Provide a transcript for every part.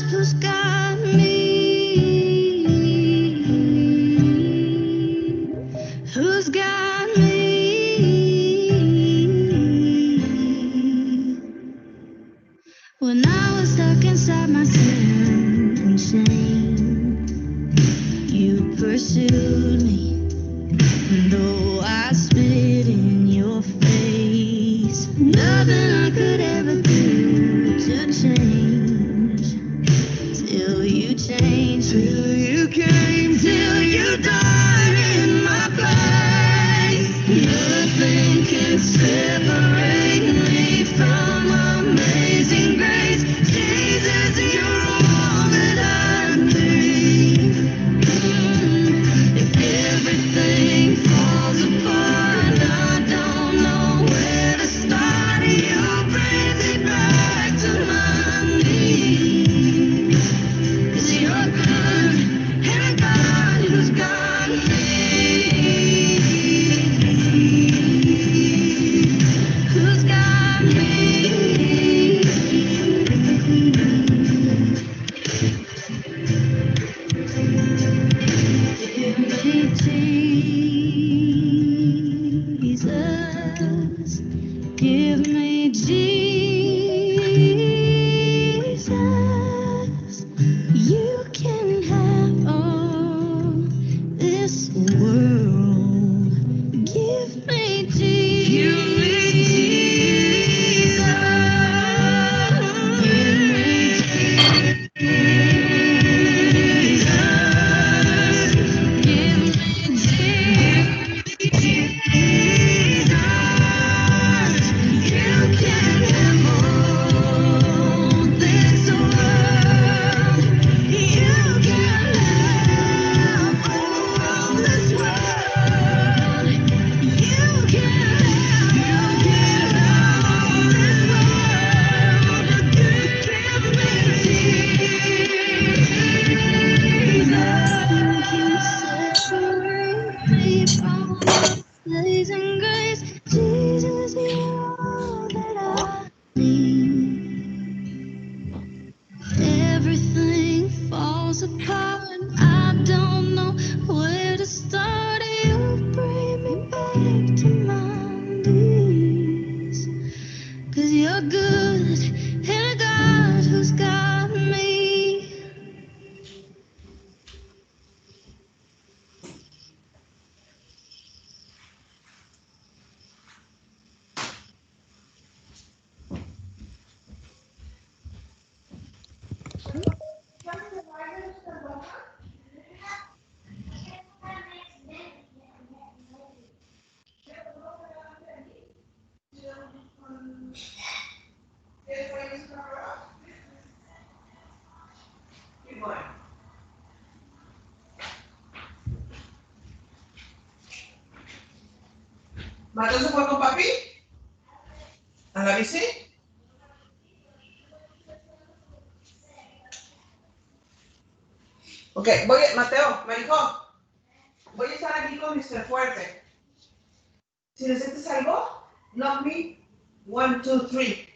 who's got me? Who's got me? When I was stuck inside my sin and shame, you pursued me. Though I spit in your face, nothing I could ever do to change. Till you changed, till you came, till you died in my place. Nothing can separate me from amazing grace. Jesus, you're all that I need. If everything falls apart, I don't know where to start. You bring me back to my knees. 'Cause you're good, and a God who's got me. Who's got me? Give me Jesus. Give me Jesus. You can have all this world. Give me Jesus. Give me Jesus. Give me Jesus. Give me Jesus. You can have all this world. You can have all this world. You can have all this world. Give me Jesus. Nothing can separate me from amazing grace. Jesus, you're all that I need. Everything falls apart. I don't know where to start. You bring me back to my knees. 'Cause you're good and a God who's got me. ¿Mató se fue con papi? ¿A la bici? Ok, Mateo, Marijó, voy a estar aquí con Mr. Fuerte. Si necesitas algo, knock me 1, 2, 3.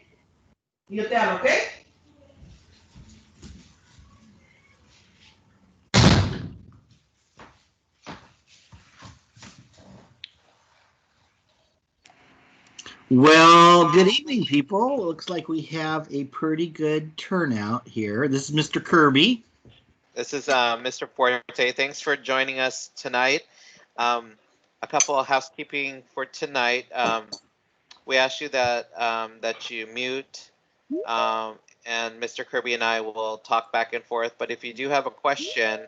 Y yo te hablo, ¿ok? Well, good evening, people. Looks like we have a pretty good turnout here. This is Mr. Kirby. This is Mr. Forte. Thanks for joining us tonight. A couple of housekeeping for tonight. We ask you that that you mute, and Mr. Kirby and I will talk back and forth. But if you do have a question,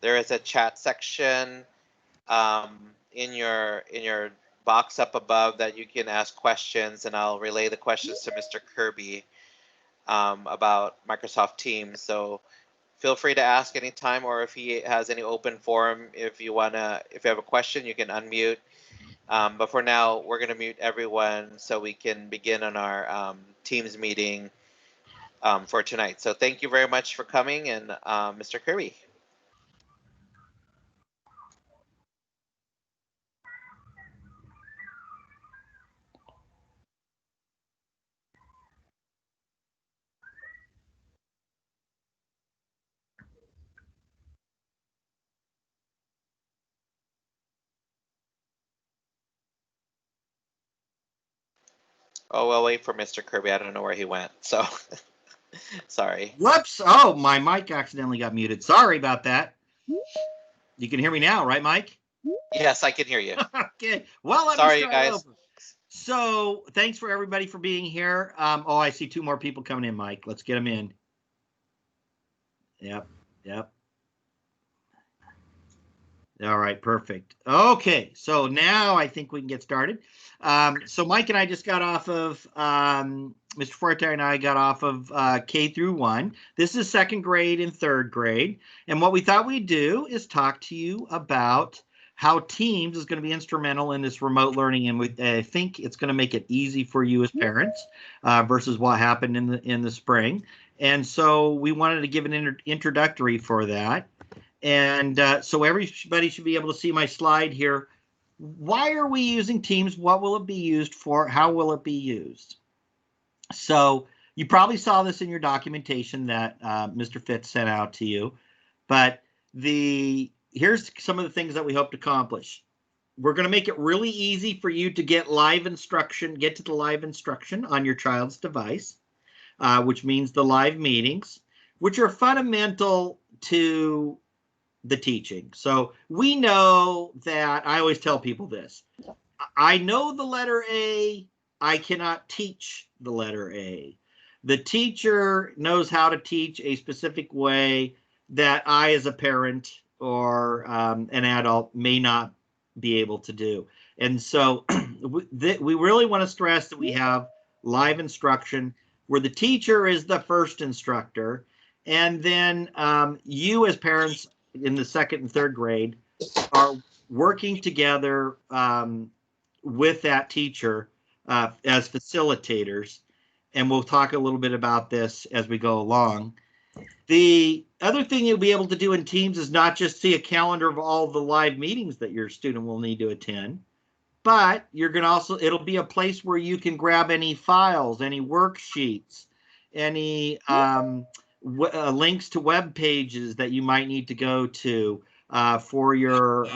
there is a chat section in your box up above that you can ask questions, and I'll relay the questions to Mr. Kirby about Microsoft Teams. So feel free to ask anytime, or if he has any open forum, if you have a question, you can unmute. But for now, we're going to mute everyone so we can begin on our Teams meeting for tonight. So thank you very much for coming, and Mr. Kirby. Oh, we'll wait for Mr. Kirby. I don't know where he went. So, sorry. Whoops. Oh, my mic accidentally got muted. Sorry about that. You can hear me now, right, Mike? Yes, I can hear you. Okay. Well, let Sorry, me you start guys. over. So thanks for everybody for being here. Oh, I see 2 more people coming in, Mike. Let's get them in. Yep. All right, perfect. Okay, so now I think we can get started. So Mike and I just got off of, Mr. Forte and I got off of K through 1. This is 2nd grade and 3rd grade. And what we thought we'd do is talk to you about how Teams is going to be instrumental in this remote learning. And I think it's going to make it easy for you as parents versus what happened in the spring. And so we wanted to give an introductory for that. And so everybody should be able to see my slide here. Why are we using Teams? What will it be used for? How will it be used? So you probably saw this in your documentation that Mr. Fitz sent out to you. But here's some of the things that we hope to accomplish. We're going to make it really easy for you to get to the live instruction on your child's device, which means the live meetings, which are fundamental to the teaching. So we know that, I always tell people this, I know the letter A, I cannot teach the letter A. The teacher knows how to teach a specific way that I as a parent or an adult may not be able to do. And so we really want to stress that we have live instruction where the teacher is the first instructor, and then you as parents in the 2nd and 3rd grade are working together with that teacher as facilitators. And we'll talk a little bit about this as we go along. The other thing you'll be able to do in Teams is not just see a calendar of all the live meetings that your student will need to attend, but you're going to it'll be a place where you can grab any files, any worksheets, any links to web pages that you might need to go to for your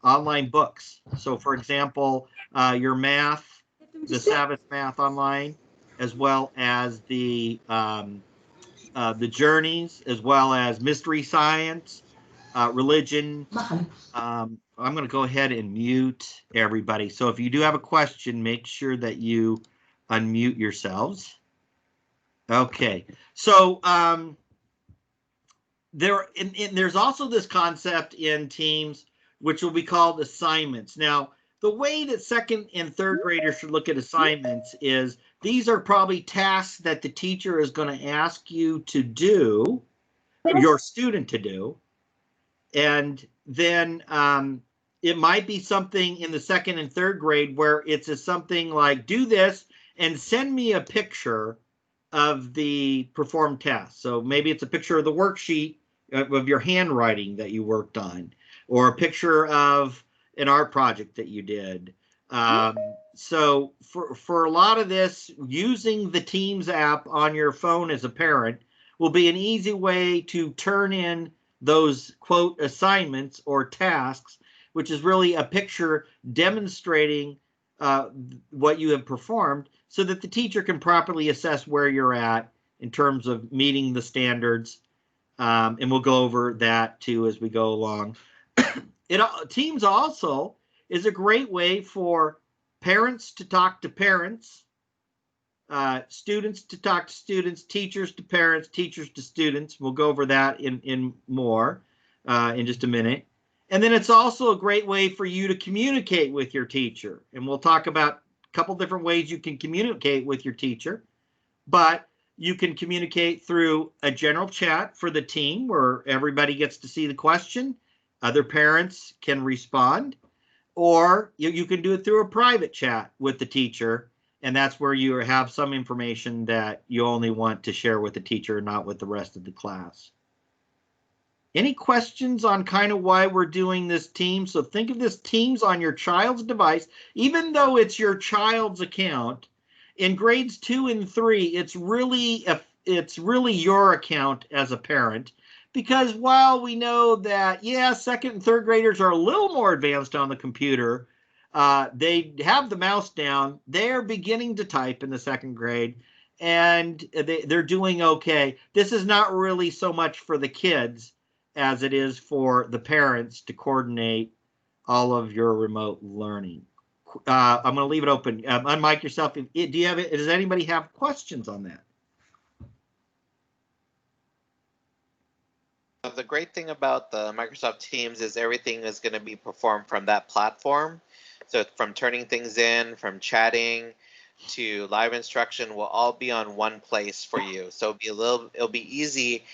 online books. So for example, your math, the Savage Math Online, as well as the journeys, as well as mystery science, religion. I'm going to go ahead and mute everybody. So if you do have a question, make sure that you unmute yourselves. Okay, so there's also this concept in Teams, which will be called assignments. Now, the way that 2nd and 3rd graders should look at assignments is these are probably tasks that the teacher is going to ask you to do, your student to do, and then it might be something in the 2nd and 3rd grade where it's something like, do this and send me a picture of the performed task. So maybe it's a picture of the worksheet of your handwriting that you worked on, or a picture of an art project that you did. So for a lot of this, using the Teams app on your phone as a parent will be an easy way to turn in those, quote, assignments or tasks, which is really a picture demonstrating what you have performed, so that the teacher can properly assess where you're at in terms of meeting the standards. And we'll go over that too as we go along. Teams also is a great way for parents to talk to parents, students to talk to students, teachers to parents, teachers to students. We'll go over that in more in just a minute. And then it's also a great way for you to communicate with your teacher. And we'll talk about a couple different ways you can communicate with your teacher. But you can communicate through a general chat for the team where everybody gets to see the question. Other parents can respond. Or you can do it through a private chat with the teacher. And that's where you have some information that you only want to share with the teacher, not with the rest of the class. Any questions on kind of why we're doing this Teams? So think of this Teams on your child's device, even though it's your child's account. In grades 2 and 3, it's really your account as a parent, because while we know that, yeah, 2nd and 3rd graders are a little more advanced on the computer, They have the mouse down. They're beginning to type in the 2nd grade, and they're doing okay. This is not really so much for the kids as it is for the parents to coordinate all of your remote learning. I'm going to leave it open. Unmic yourself. Does anybody have questions on that? The great thing about the Microsoft Teams is everything is going to be performed from that platform. So from turning things in, from chatting to live instruction will all be on one place for you. So it'll be easy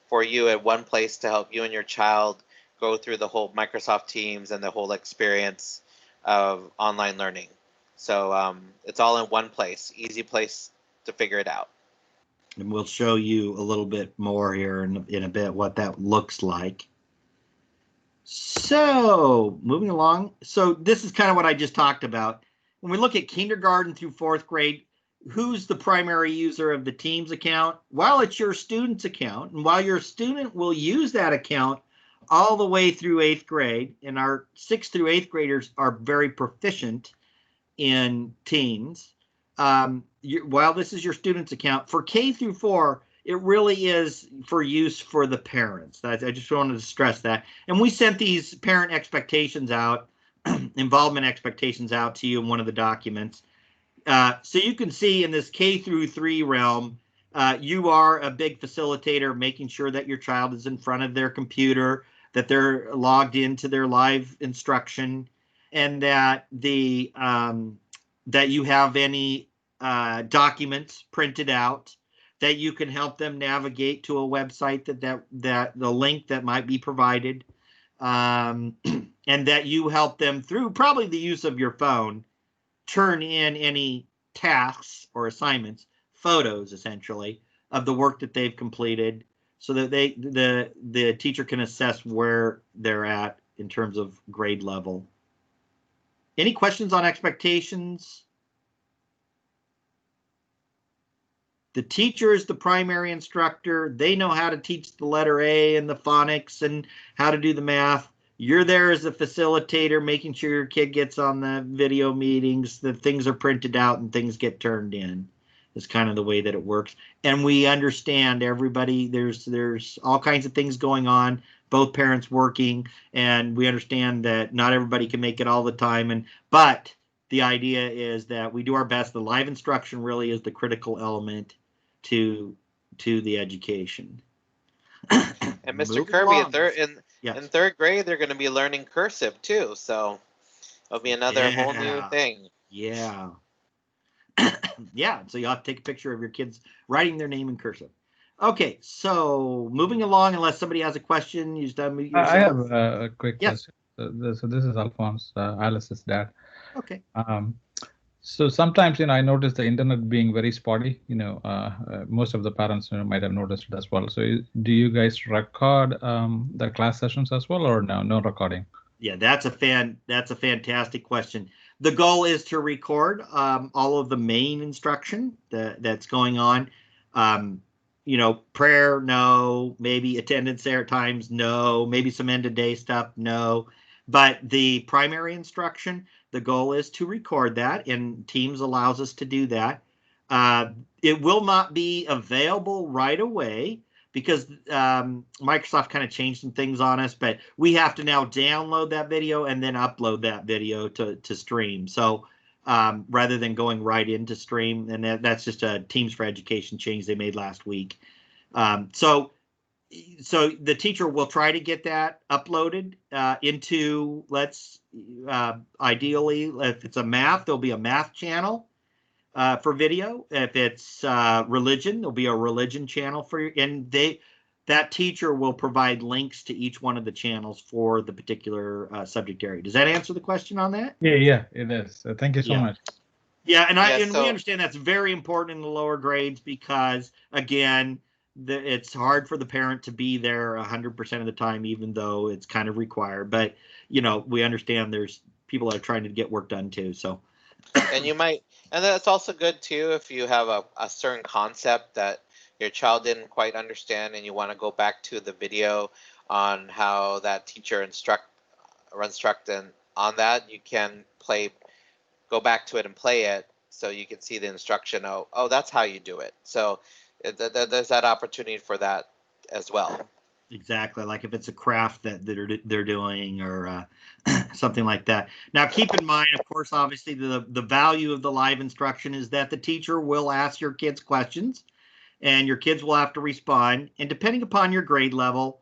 for you at one place to help you and your child go through the whole Microsoft Teams and the whole experience of online learning. So it's all in one place, easy place to figure it out. And we'll show you a little bit more here in a bit what that looks like. So moving along. So this is kind of what I just talked about. When we look at kindergarten through 4th grade, who's the primary user of the Teams account? Well, it's your student's account. And while your student will use that account all the way through 8th grade, and our 6th through 8th graders are very proficient in Teams, while this is your student's account, for K through 4, it really is for use for the parents. I just wanted to stress that. And we sent these parent expectations out, involvement expectations out to you in one of the documents. So you can see in this K through 3 realm, you are a big facilitator, making sure that your child is in front of their computer, that they're logged into their live instruction, and that that you have any documents printed out, that you can help them navigate to a website that the link that might be provided, and that you help them through probably the use of your phone, turn in any tasks or assignments, photos essentially, of the work that they've completed, so that the teacher can assess where they're at in terms of grade level. Any questions on expectations? The teacher is the primary instructor. They know how to teach the letter A and the phonics and how to do the math. You're there as a facilitator, making sure your kid gets on the video meetings, that things are printed out and things get turned in. Is kind of the way that it works. And we understand everybody, there's all kinds of things going on, both parents working, and we understand that not everybody can make it all the time. But the idea is that we do our best. The live instruction really is the critical element to the education. And Mr. Kirby, in 3rd grade, they're going to be learning cursive too. So it'll be another whole new thing. Yeah. Yeah, so you'll have to take a picture of your kids writing their name in cursive. Okay, so moving along, unless somebody has a question, you just unmute yourself. I have a quick question. So this is Alphonse, Alice's dad. Okay. So sometimes, I notice the internet being very spotty. Most of the parents might have noticed it as well. So do you guys record the class sessions as well, or no recording? Yeah, that's a fantastic question. The goal is to record all of the main instruction that's going on. Prayer, no. Maybe attendance there times, no. Maybe some end of day stuff, no. But the primary instruction, the goal is to record that, and Teams allows us to do that. It will not be available right away, because Microsoft kind of changed some things on us, but we have to now download that video and then upload that video to stream. So rather than going right into stream, and that's just a Teams for Education change they made last week. So the teacher will try to get that uploaded into, ideally, if it's a math, there'll be a math channel for video. If it's religion, there'll be a religion channel and that teacher will provide links to each one of the channels for the particular subject area. Does that answer the question on that? Yeah, it is. Thank you so much. Yeah, and we understand that's very important in the lower grades, because again, it's hard for the parent to be there 100% of the time, even though it's kind of required. But we understand there's people that are trying to get work done too. So. And that's also good too if you have a certain concept that your child didn't quite understand, and you want to go back to the video on how that teacher instruct on that, you can go back to it and play it, so you can see the instruction. Oh, that's how you do it. So there's that opportunity for that as well. Exactly, like if it's a craft that they're doing, or something like that. Now, keep in mind, of course, obviously the value of the live instruction is that the teacher will ask your kids questions, and your kids will have to respond. And depending upon your grade level,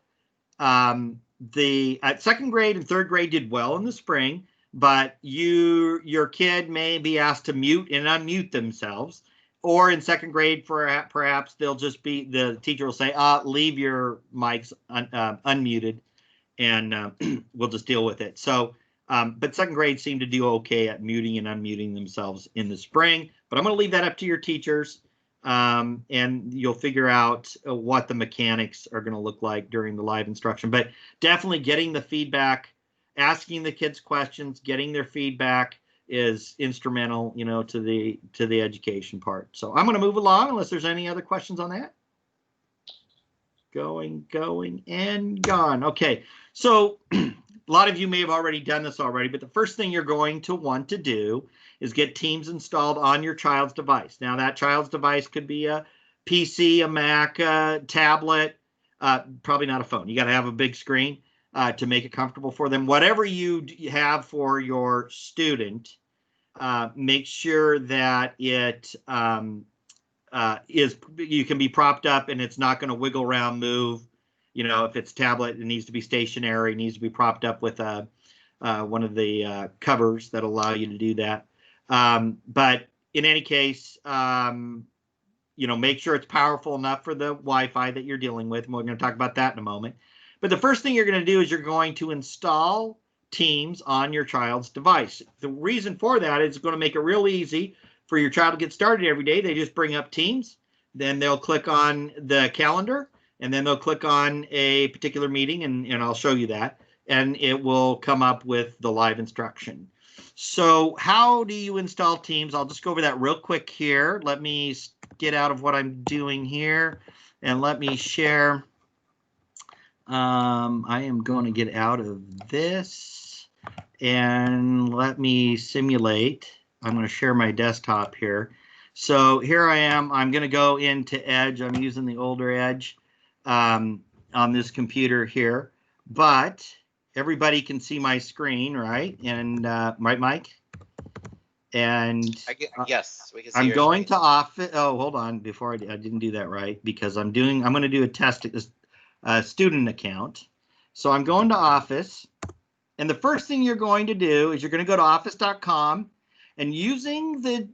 the second grade and third grade did well in the spring, but your kid may be asked to mute and unmute themselves. Or in second grade, perhaps they'll just be, the teacher will say, leave your mics unmuted, and we'll just deal with it. So, but second grade seemed to do okay at muting and unmuting themselves in the spring. But I'm going to leave that up to your teachers, and you'll figure out what the mechanics are going to look like during the live instruction. But definitely getting the feedback, asking the kids questions, getting their feedback is instrumental, to the education part. So I'm going to move along unless there's any other questions on that. Going, and gone. Okay, so a lot of you may have already done this already, but the first thing you're going to want to do is get Teams installed on your child's device. Now, that child's device could be a PC, a Mac, a tablet, probably not a phone. You got to have a big screen to make it comfortable for them. Whatever you have for your student, make sure that it you can be propped up and it's not going to wiggle around, move. If it's tablet, it needs to be stationary, it needs to be propped up with one of the covers that allow you to do that. But in any case, make sure it's powerful enough for the Wi-Fi that you're dealing with. And we're going to talk about that in a moment. But the first thing you're going to do is you're going to install Teams on your child's device. The reason for that is it's going to make it real easy for your child to get started every day. They just bring up Teams, then they'll click on the calendar, and then they'll click on a particular meeting, and I'll show you that, and it will come up with the live instruction. So how do you install Teams? I'll just go over that real quick here. Let me get out of what I'm doing here, and let me share. I am going to get out of this, and let me simulate. I'm going to share my desktop here. So here I am. I'm going to go into Edge. I'm using the older Edge on this computer here, but everybody can see my screen, right? And right, Mike? And yes, we can see. I'm going to Office. Oh, hold on. Before I didn't do that right, because I'm going to do a test student account. So I'm going to Office, and the first thing you're going to do is you're going to go to office.com, and using the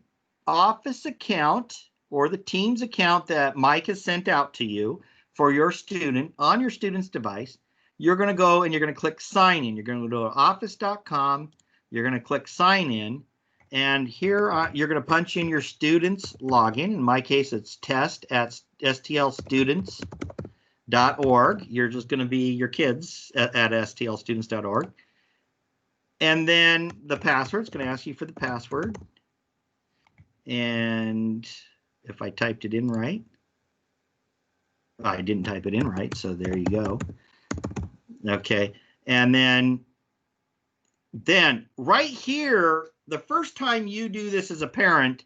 Office account or the Teams account that Mike has sent out to you for your student on your student's device, you're going to go and you're going to click sign in. You're going to go to office.com, you're going to click sign in, and here you're going to punch in your student's login. In my case, it's test@stlstudents.org. You're just going to be your kids at stlstudents.org. And then the password, it's going to ask you for the password. And if I typed it in right, I didn't type it in right, so there you go. Okay, and then right here, the first time you do this as a parent,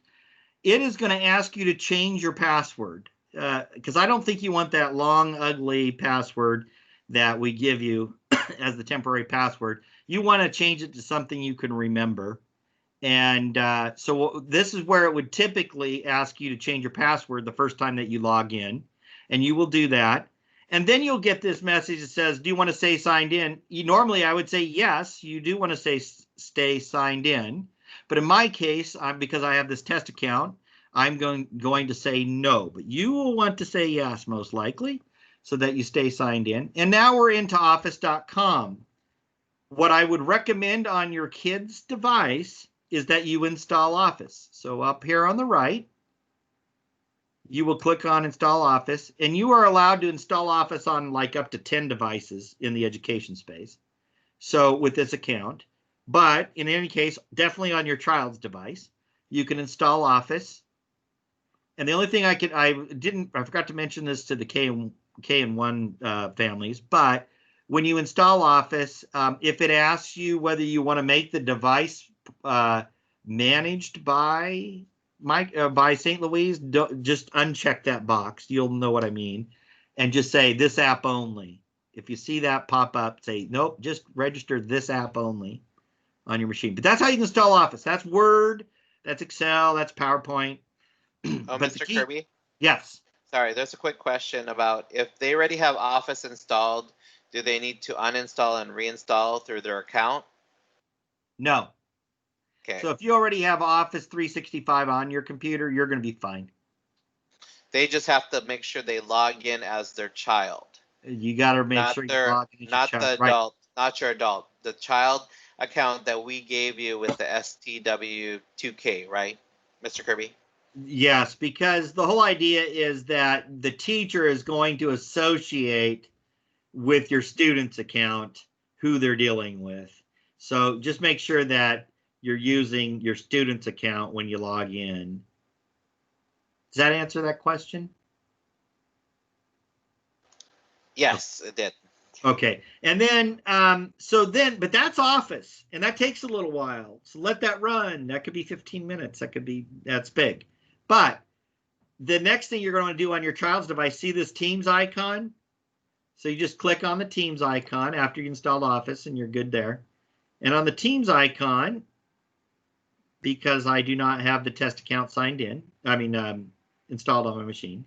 it is going to ask you to change your password, because I don't think you want that long, ugly password that we give you as the temporary password. You want to change it to something you can remember. And so this is where it would typically ask you to change your password the first time that you log in, and you will do that. And then you'll get this message that says, do you want to stay signed in? Normally, I would say yes, you do want to stay signed in. But in my case, because I have this test account, I'm going to say no. But you will want to say yes, most likely, so that you stay signed in. And now we're into office.com. What I would recommend on your kid's device is that you install Office. So up here on the right, you will click on Install Office, and you are allowed to install Office on like up to 10 devices in the education space. So with this account, but in any case, definitely on your child's device, you can install Office. And the only thing I forgot to mention this to the K and 1 families, but when you install Office, if it asks you whether you want to make the device managed by St. Louise, just uncheck that box. You'll know what I mean. And just say this app only. If you see that pop up, say, nope, just register this app only on your machine. But that's how you can install Office. That's Word, that's Excel, that's PowerPoint. Oh, Mr. Kirby? Yes. Sorry, there's a quick question about if they already have Office installed, do they need to uninstall and reinstall through their account? No. Okay. So if you already have Office 365 on your computer, you're going to be fine. They just have to make sure they log in as their child. You got to make Not sure you their, log in as not your the child. Right. adult, not your adult. The child account that we gave you with the STW2K, right, Mr. Kirby? Yes, because the whole idea is that the teacher is going to associate with your student's account who they're dealing with. So just make sure that you're using your student's account when you log in. Does that answer that question? Yes, it did. Okay, and then, but that's Office, and that takes a little while. So let that run. That could be 15 minutes. That's big. But the next thing you're going to do on your child's device, see this Teams icon? So you just click on the Teams icon after you installed Office, and you're good there. And on the Teams icon, because I do not have the test account installed on my machine,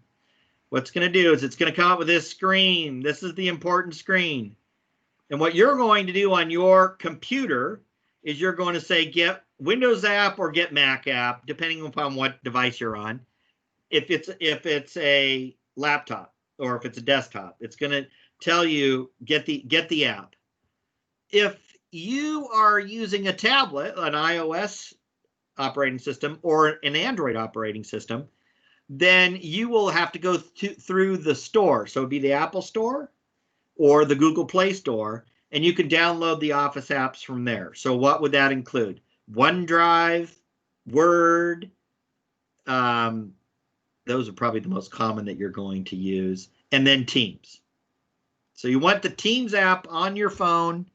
what's going to do is it's going to come up with this screen. This is the important screen. And what you're going to do on your computer is you're going to say get Windows app or get Mac app, depending upon what device you're on. If it's a laptop or if it's a desktop, it's going to tell you get the app. If you are using a tablet, an iOS operating system or an Android operating system, then you will have to go through the store. So it'd be the Apple Store or the Google Play Store, and you can download the Office apps from there. So what would that include? OneDrive, Word, those are probably the most common that you're going to use, and then Teams. So you want the Teams app on your phone,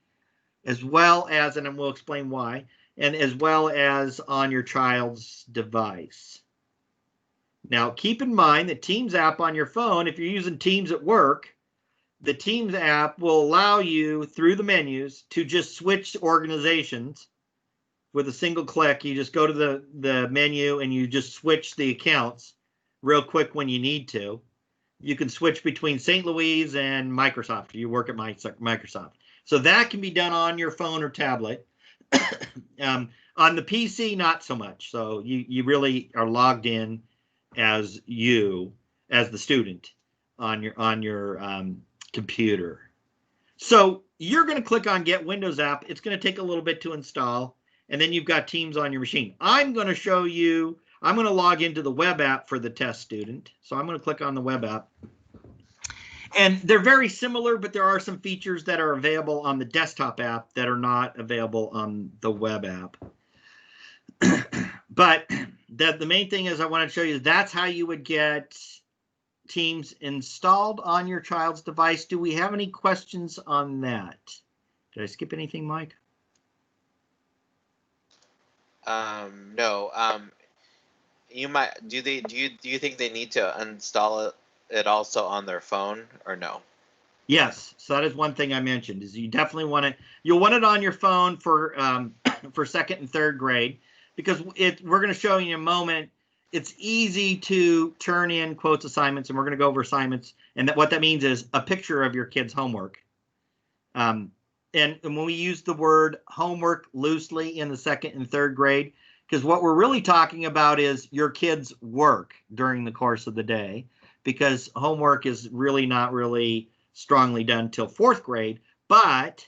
as well as, and we'll explain why, and as well as on your child's device. Now, keep in mind the Teams app on your phone, if you're using Teams at work, the Teams app will allow you through the menus to just switch organizations with a single click. You just go to the menu and you just switch the accounts real quick when you need to. You can switch between St. Louise and Microsoft. You work at Microsoft. So that can be done on your phone or tablet. On the PC, not so much. So you really are logged in as the student on your computer. So you're going to click on Get Windows App. It's going to take a little bit to install, and then you've got Teams on your machine. I'm going to log into the web app for the test student. So I'm going to click on the web app. And they're very similar, but there are some features that are available on the desktop app that are not available on the web app. But the main thing is I want to show you that's how you would get Teams installed on your child's device. Do we have any questions on that? Did I skip anything, Mike? No. You might. Do you think they need to install it also on their phone or no? Yes. So that is one thing I mentioned. Is you definitely want it. You'll want it on your phone for second and third grade, because we're going to show you in a moment. It's easy to turn in quotes assignments, and we're going to go over assignments. And what that means is a picture of your kid's homework. And when we use the word homework loosely in the second and third grade, because what we're really talking about is your kid's work during the course of the day, because homework is really not really strongly done till fourth grade. But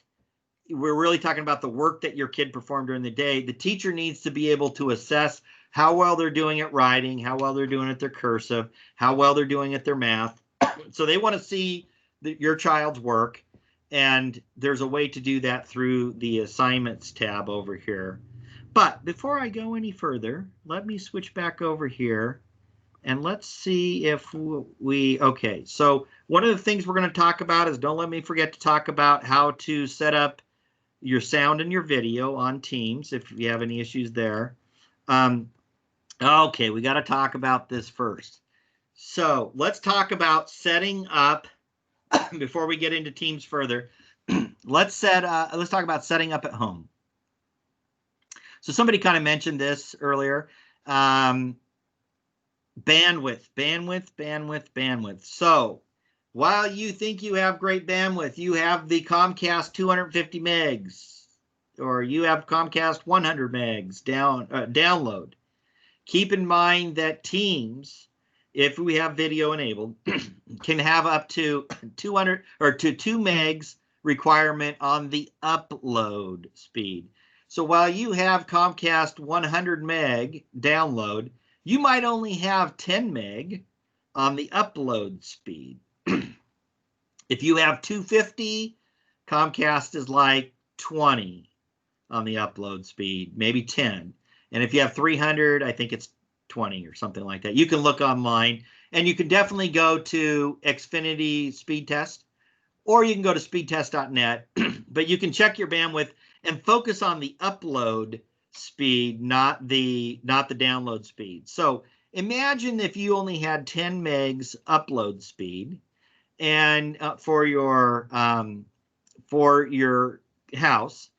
we're really talking about the work that your kid performed during the day. The teacher needs to be able to assess how well they're doing at writing, how well they're doing at their cursive, how well they're doing at their math. So they want to see your child's work, and there's a way to do that through the assignments tab over here. But before I go any further, let me switch back over here And let's see if okay. So one of the things we're going to talk about is, don't let me forget to talk about how to set up your sound and your video on Teams if you have any issues there. Okay, we got to talk about this first. So let's talk about setting up, before we get into Teams further, let's talk about setting up at home. So somebody kind of mentioned this earlier. Bandwidth. So while you think you have great bandwidth, you have the Comcast 250 megs, or you have Comcast 100 megs download. Keep in mind that Teams, if we have video enabled, can have up to 200 or to 2 megs requirement on the upload speed. So while you have Comcast 100 meg download, you might only have 10 meg on the upload speed. If you have 250, Comcast is like 20 on the upload speed, maybe 10. And if you have 300, I think it's 20 or something like that. You can look online, and you can definitely go to Xfinity Speed Test, or you can go to speedtest.net, but you can check your bandwidth and focus on the upload speed, not the download speed. So imagine if you only had 10 megs upload speed, and for your house,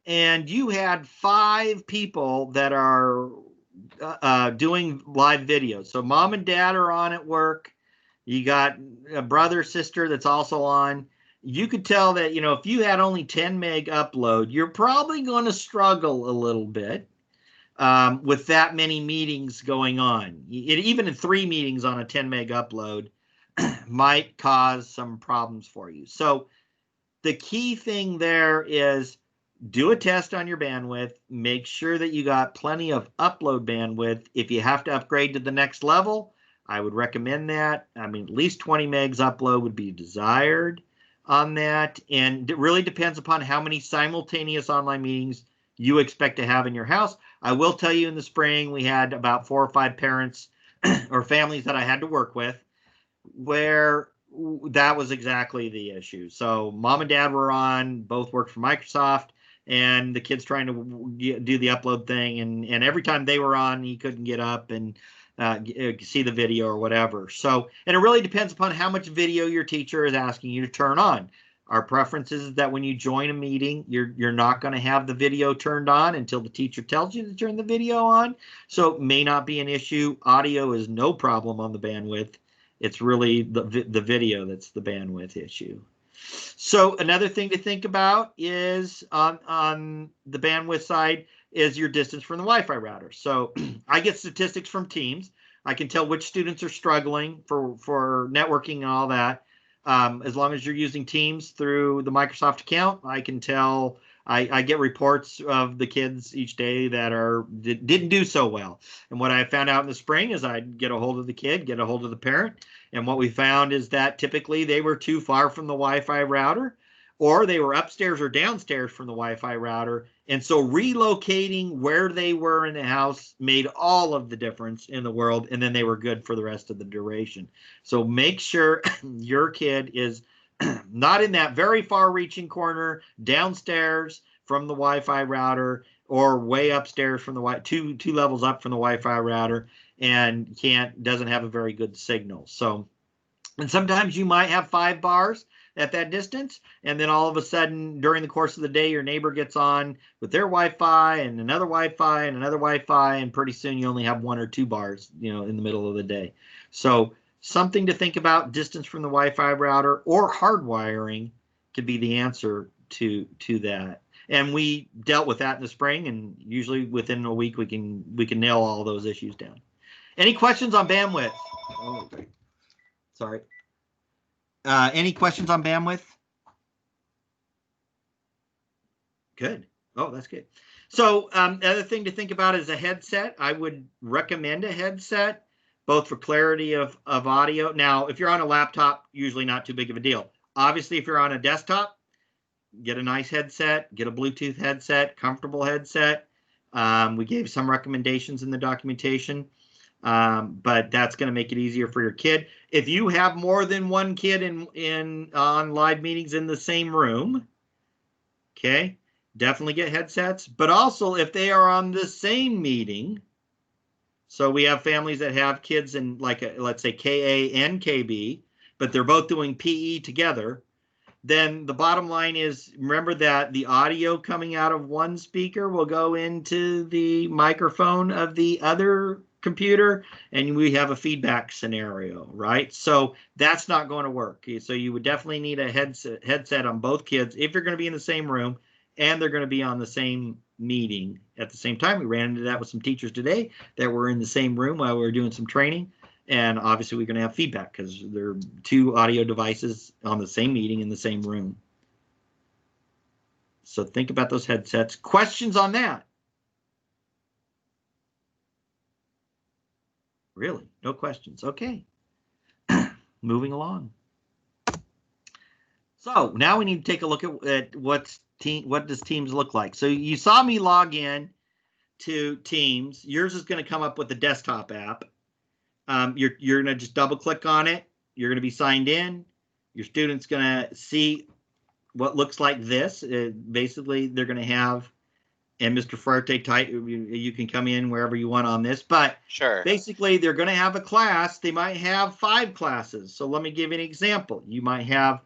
and you had 5 people that are doing live videos. So mom and dad are on at work. You got a brother, sister that's also on. You could tell that, if you had only 10 meg upload, you're probably going to struggle a little bit with that many meetings going on. Even in 3 meetings on a 10 meg upload might cause some problems for you. So the key thing there is, do a test on your bandwidth. Make sure that you got plenty of upload bandwidth. If you have to upgrade to the next level, I would recommend that. I mean, at least 20 megs upload would be desired on that. And it really depends upon how many simultaneous online meetings you expect to have in your house. I will tell you, in the spring, we had about 4 or 5 parents or families that I had to work with where that was exactly the issue. So mom and dad were on, both worked for Microsoft, and the kid's trying to do the upload thing. And every time they were on, he couldn't get up and see the video or whatever. So, and it really depends upon how much video your teacher is asking you to turn on. Our preference is that when you join a meeting, you're not going to have the video turned on until the teacher tells you to turn the video on. So it may not be an issue. Audio is no problem on the bandwidth. It's really the video that's the bandwidth issue. So another thing to think about is on the bandwidth side is your distance from the Wi-Fi router. So I get statistics from Teams. I can tell which students are struggling for networking and all that. As long as you're using Teams through the Microsoft account, I can tell. I get reports of the kids each day that didn't do so well. And what I found out in the spring is I'd get a hold of the kid, get a hold of the parent. And what we found is that typically they were too far from the Wi-Fi router, or they were upstairs or downstairs from the Wi-Fi router. And so relocating where they were in the house made all of the difference in the world. And then they were good for the rest of the duration. So make sure your kid is not in that very far-reaching corner downstairs from the Wi-Fi router, or way upstairs from the two levels up from the Wi-Fi router, and doesn't have a very good signal. So, and sometimes you might have 5 bars at that distance, and then all of a sudden during the course of the day, your neighbor gets on with their Wi-Fi and another Wi-Fi and another Wi-Fi, and pretty soon you only have 1 or 2 bars, in the middle of the day. So something to think about: distance from the Wi-Fi router, or hardwiring could be the answer to that. And we dealt with that in the spring, and usually within a week we can nail all those issues down. Any questions on bandwidth? Oh, sorry. Any questions on bandwidth? Good. Oh, that's good. So the other thing to think about is a headset. I would recommend a headset, both for clarity of audio. Now, if you're on a laptop, usually not too big of a deal. Obviously, if you're on a desktop, get a nice headset, get a Bluetooth headset, comfortable headset. We gave some recommendations in the documentation. but that's going to make it easier for your kid. If you have more than one kid on live meetings in the same room, okay, definitely get headsets. But also if they are on the same meeting, so we have families that have kids in like let's say KA and KB, but they're both doing PE together, then the bottom line is, remember that the audio coming out of one speaker will go into the microphone of the other computer, and we have a feedback scenario, right? So that's not going to work. So you would definitely need a headset on both kids if you're going to be in the same room and they're going to be on the same meeting at the same time. We ran into that with some teachers today that were in the same room while we were doing some training. And obviously we're going to have feedback because there are two audio devices on the same meeting in the same room. So think about those headsets. Questions on that? Really? No questions. Okay. Moving along. So now we need to take a look at what does Teams look like. So you saw me log in to Teams. Yours is going to come up with the desktop app. You're going to just double click on it. You're going to be signed in. Your student's going to see what looks like this. Basically, they're going to have, and Mr. Fuerte, you can come in wherever you want on this, but sure. Basically, they're going to have a class. They might have 5 classes. So let me give you an example. You might have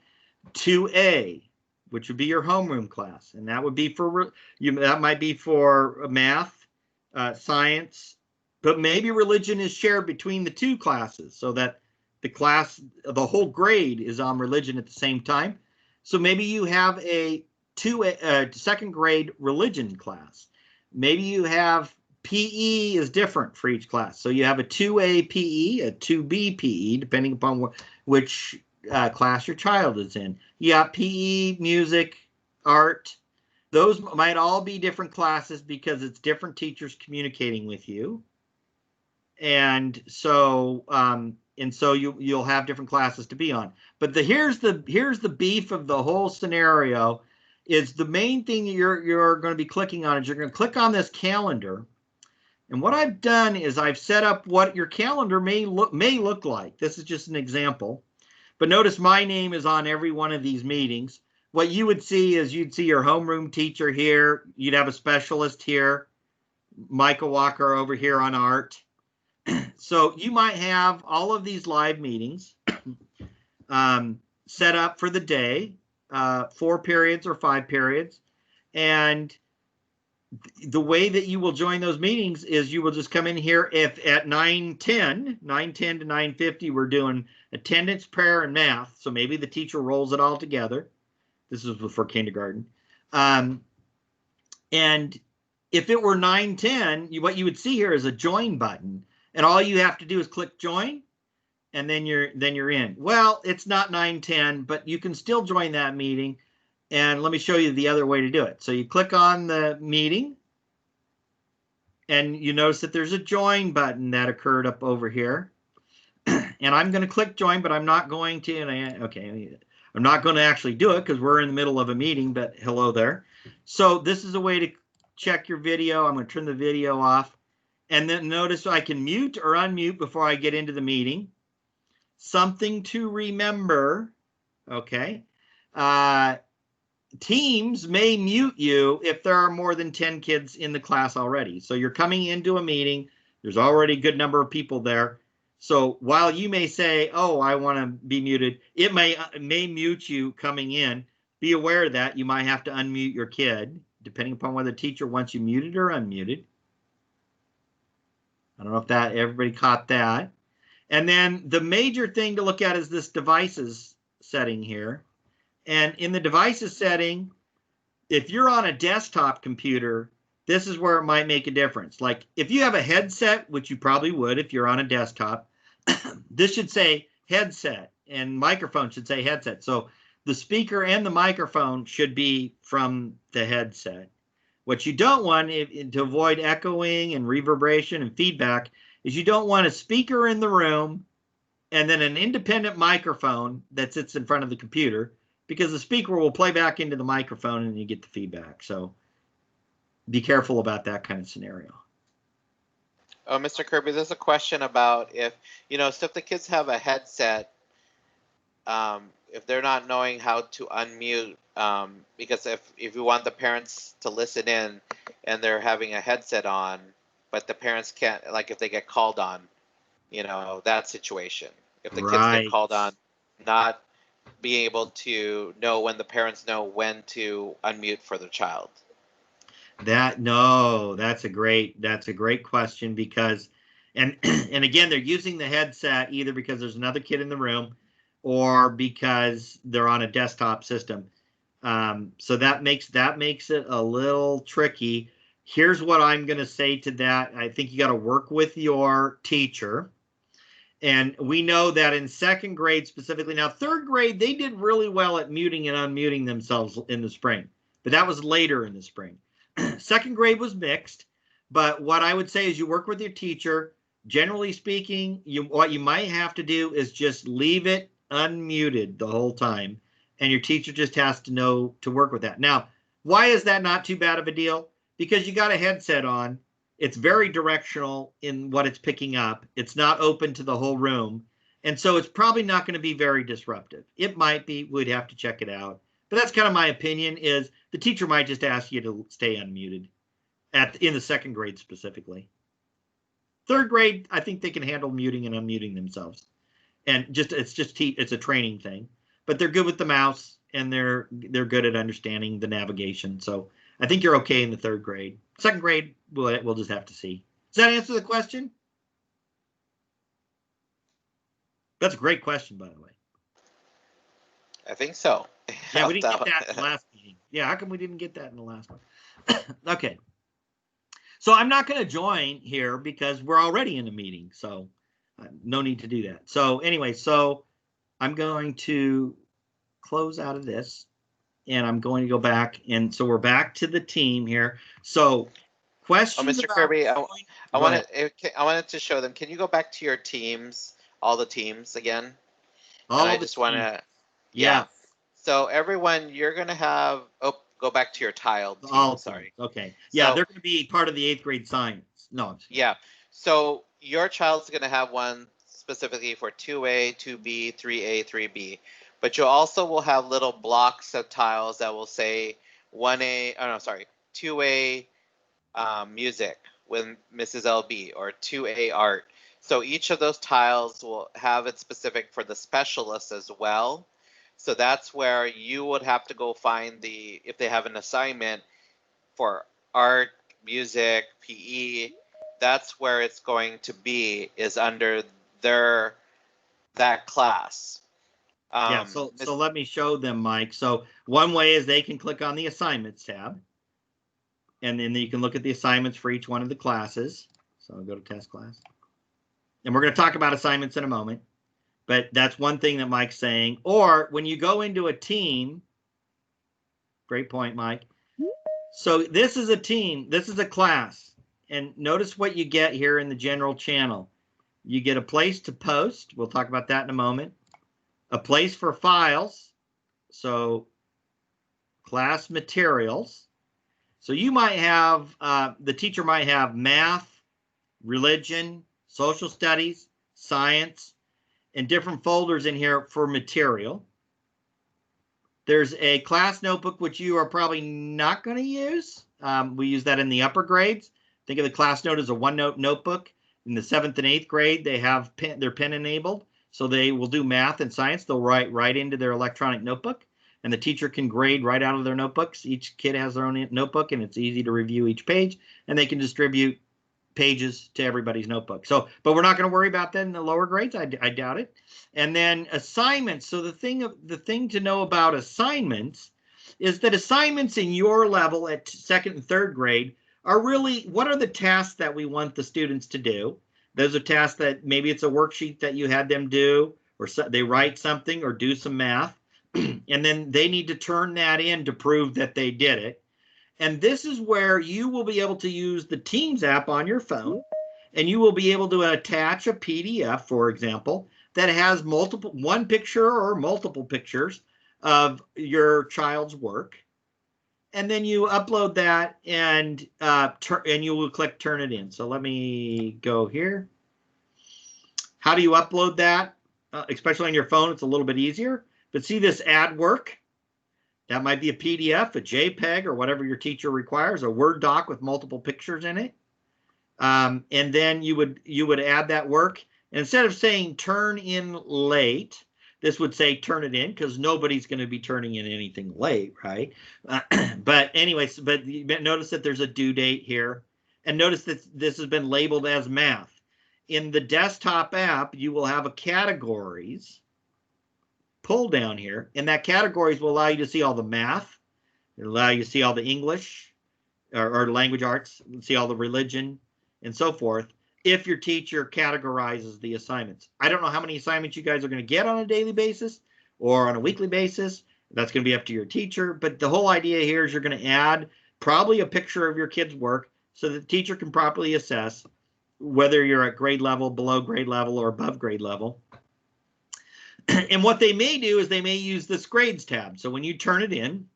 2A, which would be your homeroom class, and that would be for that might be for math, science, but maybe religion is shared between the 2 classes so that the whole grade is on religion at the same time. So maybe you have a second grade religion class. Maybe you have PE is different for each class. So you have a 2A PE, a 2B PE, depending upon which class your child is in. You got PE, music, art. Those might all be different classes because it's different teachers communicating with you. And so you'll have different classes to be on. But here's the beef of the whole scenario is the main thing you're going to be clicking on is you're going to click on this calendar. And what I've done is I've set up what your calendar may look like. This is just an example. But notice my name is on every one of these meetings. What you would see is you'd see your homeroom teacher here. You'd have a specialist here. Michael Walker over here on art. So you might have all of these live meetings set up for the day, 4 periods or 5 periods. And the way that you will join those meetings is you will just come in here. If at 9:10 to 9:50, we're doing attendance, prayer, and math. So maybe the teacher rolls it all together. This is for kindergarten. And if it were 9:10, what you would see here is a join button. And all you have to do is click join, and then you're in. Well, it's not 9:10, but you can still join that meeting. And let me show you the other way to do it. So you click on the meeting, and you notice that there's a join button that occurred up over here. And I'm going to click join, but I'm not going to. I'm not going to actually do it because we're in the middle of a meeting. But hello there. So this is a way to check your video. I'm going to turn the video off. And then notice I can mute or unmute before I get into the meeting. Something to remember, okay? Teams may mute you if there are more than 10 kids in the class already. So you're coming into a meeting. There's already a good number of people there. So while you may say, oh, I want to be muted, it may mute you coming in. Be aware that you might have to unmute your kid, depending upon whether the teacher wants you muted or unmuted. I don't know if everybody caught that. And then the major thing to look at is this devices setting here. And in the devices setting, if you're on a desktop computer, this is where it might make a difference. Like if you have a headset, which you probably would if you're on a desktop, this should say headset and microphone should say headset. So the speaker and the microphone should be from the headset. What you don't want to avoid echoing and reverberation and feedback is you don't want a speaker in the room and then an independent microphone that sits in front of the computer, because the speaker will play back into the microphone and you get the feedback. So be careful about that kind of scenario. Oh, Mr. Kirby, there's a question about if, so if the kids have a headset, if they're not knowing how to unmute, because if you want the parents to listen in and they're having a headset on, but the parents can't, like if they get called on, that situation. If the kids Right. get called on, not being able to know when the parents know when to unmute for their child. That's a great question, because and again, they're using the headset either because there's another kid in the room or because they're on a desktop system. So that makes it a little tricky. Here's what I'm going to say to that. I think you got to work with your teacher. And we know that in second grade specifically, now third grade, they did really well at muting and unmuting themselves in the spring, but that was later in the spring. Second grade was mixed, but what I would say is you work with your teacher. Generally speaking, what you might have to do is just leave it unmuted the whole time, and your teacher just has to know to work with that. Now, why is that not too bad of a deal? Because you got a headset on. It's very directional in what it's picking up. It's not open to the whole room. And so it's probably not going to be very disruptive. It might be, we'd have to check it out. But that's kind of my opinion, is the teacher might just ask you to stay unmuted in the second grade specifically. Third grade, I think they can handle muting and unmuting themselves. And it's a training thing. But they're good with the mouse, and they're good at understanding the navigation. So I think you're okay in the third grade. Second grade, we'll just have to see. Does that answer the question? That's a great question, by the way. I think so. Yeah, we didn't get that in the last meeting. Yeah, how come we didn't get that in the last one? Okay. So I'm not going to join here because we're already in a meeting, so no need to do that. So anyway, so I'm going to close out of this, and I'm going to go back, and so we're back to the team here. So questions. Mr. Kirby, I wanted to show them. Can you go back to your teams, all the teams again? I just want to. Yeah. So everyone, you're going to have. Oh, go back to your tiled team. Sorry. Okay. Yeah, they're going to be part of the 8th grade science. No. Yeah. So your child's going to have one specifically for 2A, 2B, 3A, 3B. But you also will have little blocks of tiles that will say 2A music with Mrs. LB, or 2A art. So each of those tiles will have it specific for the specialists as well. So that's where you would have to go find if they have an assignment for art, music, PE, that's where it's going to be, is under that class. So let me show them, Mike. So one way is they can click on the assignments tab, and then you can look at the assignments for each one of the classes. So I'll go to test class, and we're going to talk about assignments in a moment, but that's one thing that Mike's saying. Or when you go into a team, great point, Mike. So this is a team, this is a class, and notice what you get here in the general channel. You get a place to post. We'll talk about that in a moment. A place for files, so class materials. So you might have, the teacher might have math, religion, social studies, science, and different folders in here for material. There's a class notebook, which you are probably not going to use. We use that in the upper grades. Think of the class note as a OneNote notebook. In the 7th and 8th grade, they have their pen enabled. So they will do math and science. They'll write right into their electronic notebook, and the teacher can grade right out of their notebooks. Each kid has their own notebook, and it's easy to review each page, and they can distribute pages to everybody's notebook. So, but we're not going to worry about that in the lower grades. I doubt it. And then assignments. So the thing to know about assignments is that assignments in your level at 2nd and 3rd grade are really, what are the tasks that we want the students to do? Those are tasks that maybe it's a worksheet that you had them do, or they write something or do some math, and then they need to turn that in to prove that they did it. And this is where you will be able to use the Teams app on your phone, and you will be able to attach a PDF, for example, that has one picture or multiple pictures of your child's work. and then you upload that, and you will click turn it in. So let me go here. How do you upload that? Especially on your phone, it's a little bit easier. But see this add work? That might be a PDF, a JPEG, or whatever your teacher requires, a Word doc with multiple pictures in it. And then you would add that work. And instead of saying turn in late, this would say turn it in, because nobody's going to be turning in anything late, right? But anyways, but notice that there's a due date here. And notice that this has been labeled as math. In the desktop app, you will have a categories pull down here, and that categories will allow you to see all the math. It'll allow you to see all the English or language arts, see all the religion and so forth, if your teacher categorizes the assignments. I don't know how many assignments you guys are going to get on a daily basis or on a weekly basis. That's going to be up to your teacher. But the whole idea here is you're going to add probably a picture of your kid's work so that the teacher can properly assess whether you're at grade level, below grade level, or above grade level. And what they may do is they may use this grades tab. So when you turn it in,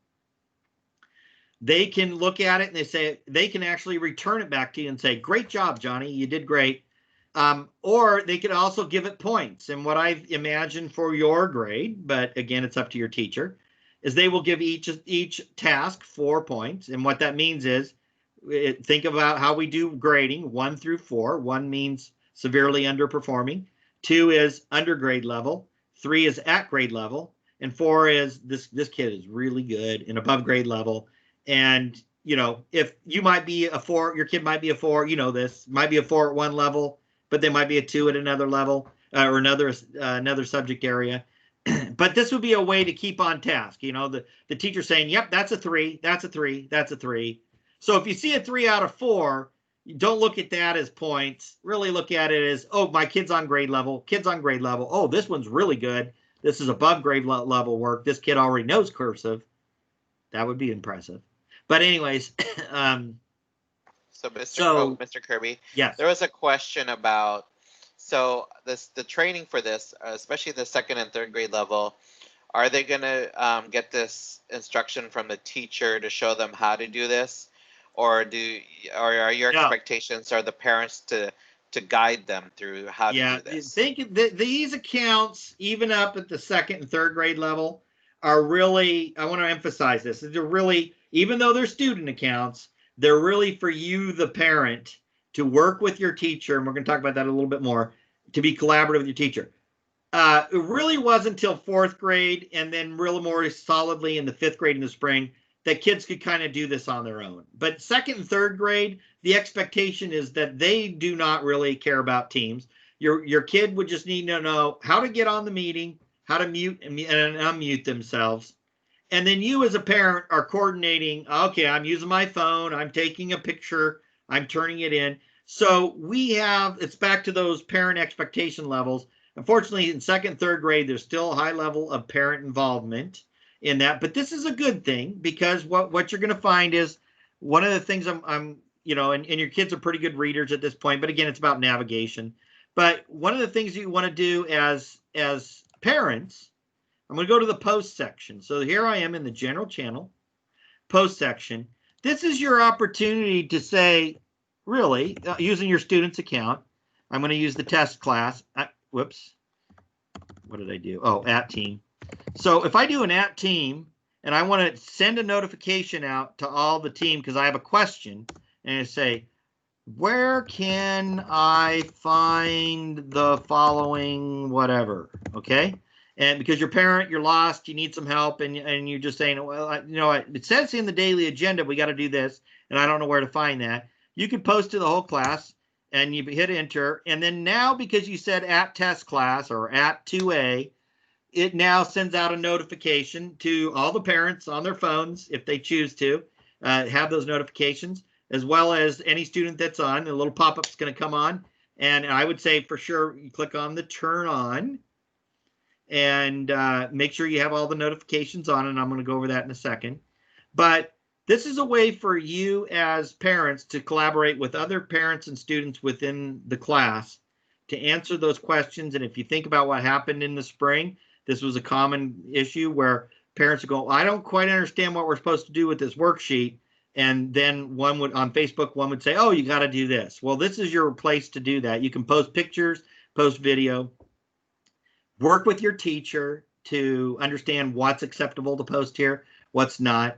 they can look at it and they can actually return it back to you and say, great job, Johnny, you did great. Or they could also give it points. And what I imagine for your grade, but again, it's up to your teacher, is they will give each task 4 points. And what that means is, think about how we do grading, 1 through 4. 1 means severely underperforming. 2 is under grade level. 3 is at grade level, and 4 is this kid is really good and above grade level. And you know, if you might be a 4, your kid might be a 4, you know, this might be a 4 at one level, but they might be a 2 at another level, or another subject area. But this would be a way to keep on task. You know, the teacher saying, yep, that's a 3, that's a 3, that's a 3. So if you see a 3 out of 4, don't look at that as points. Really look at it as, oh, my kid's on grade level. Kid's on grade level. Oh, this one's really good. This is above grade level work. This kid already knows cursive. That would be impressive. But anyways, so Mr. Kirby, yes, there was a question about, so the training for this, especially the 2nd and 3rd grade level, are they going to get this instruction from the teacher to show them how to do this? Or are your expectations are the parents to guide them through how to do this? Yeah, think these accounts, even up at the 2nd and 3rd grade level, are really, I want to emphasize this, they're really, even though they're student accounts, they're really for you, the parent, to work with your teacher, and we're going to talk about that a little bit more, to be collaborative with your teacher. It really wasn't until 4th grade, and then really more solidly in the 5th grade in the spring, that kids could kind of do this on their own. But 2nd and 3rd grade, the expectation is that they do not really care about teams. Your kid would just need to know how to get on the meeting, how to mute and unmute themselves. And then you as a parent are coordinating, okay, I'm using my phone, I'm taking a picture, I'm turning it in. So it's back to those parent expectation levels. Unfortunately, in 2nd, 3rd grade, there's still a high level of parent involvement in that, but this is a good thing, because what you're going to find is one of the things I'm you know, and your kids are pretty good readers at this point, but again, it's about navigation. But one of the things you want to do as parents, I'm going to go to the post section. So here I am in the general channel post section. This is your opportunity to say, really, using your student's account, I'm going to use the test class. Whoops. What did I do? Oh, at team. So if I do an at team and I want to send a notification out to all the team because I have a question, and I say, where can I find the following whatever? Okay. And because you're a parent, you're lost, you need some help, and you're just saying, well, you know, it says in the daily agenda, we got to do this, and I don't know where to find that. You could post to the whole class and you hit enter. And then now, because you said at test class or at 2A, it now sends out a notification to all the parents on their phones, if they choose to have those notifications, as well as any student that's on. A little pop-up is going to come on. And I would say for sure, you click on the turn on and make sure you have all the notifications on. And I'm going to go over that in a second. But this is a way for you as parents to collaborate with other parents and students within the class to answer those questions. And if you think about what happened in the spring, this was a common issue where parents would go, I don't quite understand what we're supposed to do with this worksheet. And then one would, on Facebook, one would say, oh, you got to do this. Well, this is your place to do that. You can post pictures, post video, work with your teacher to understand what's acceptable to post here, what's not.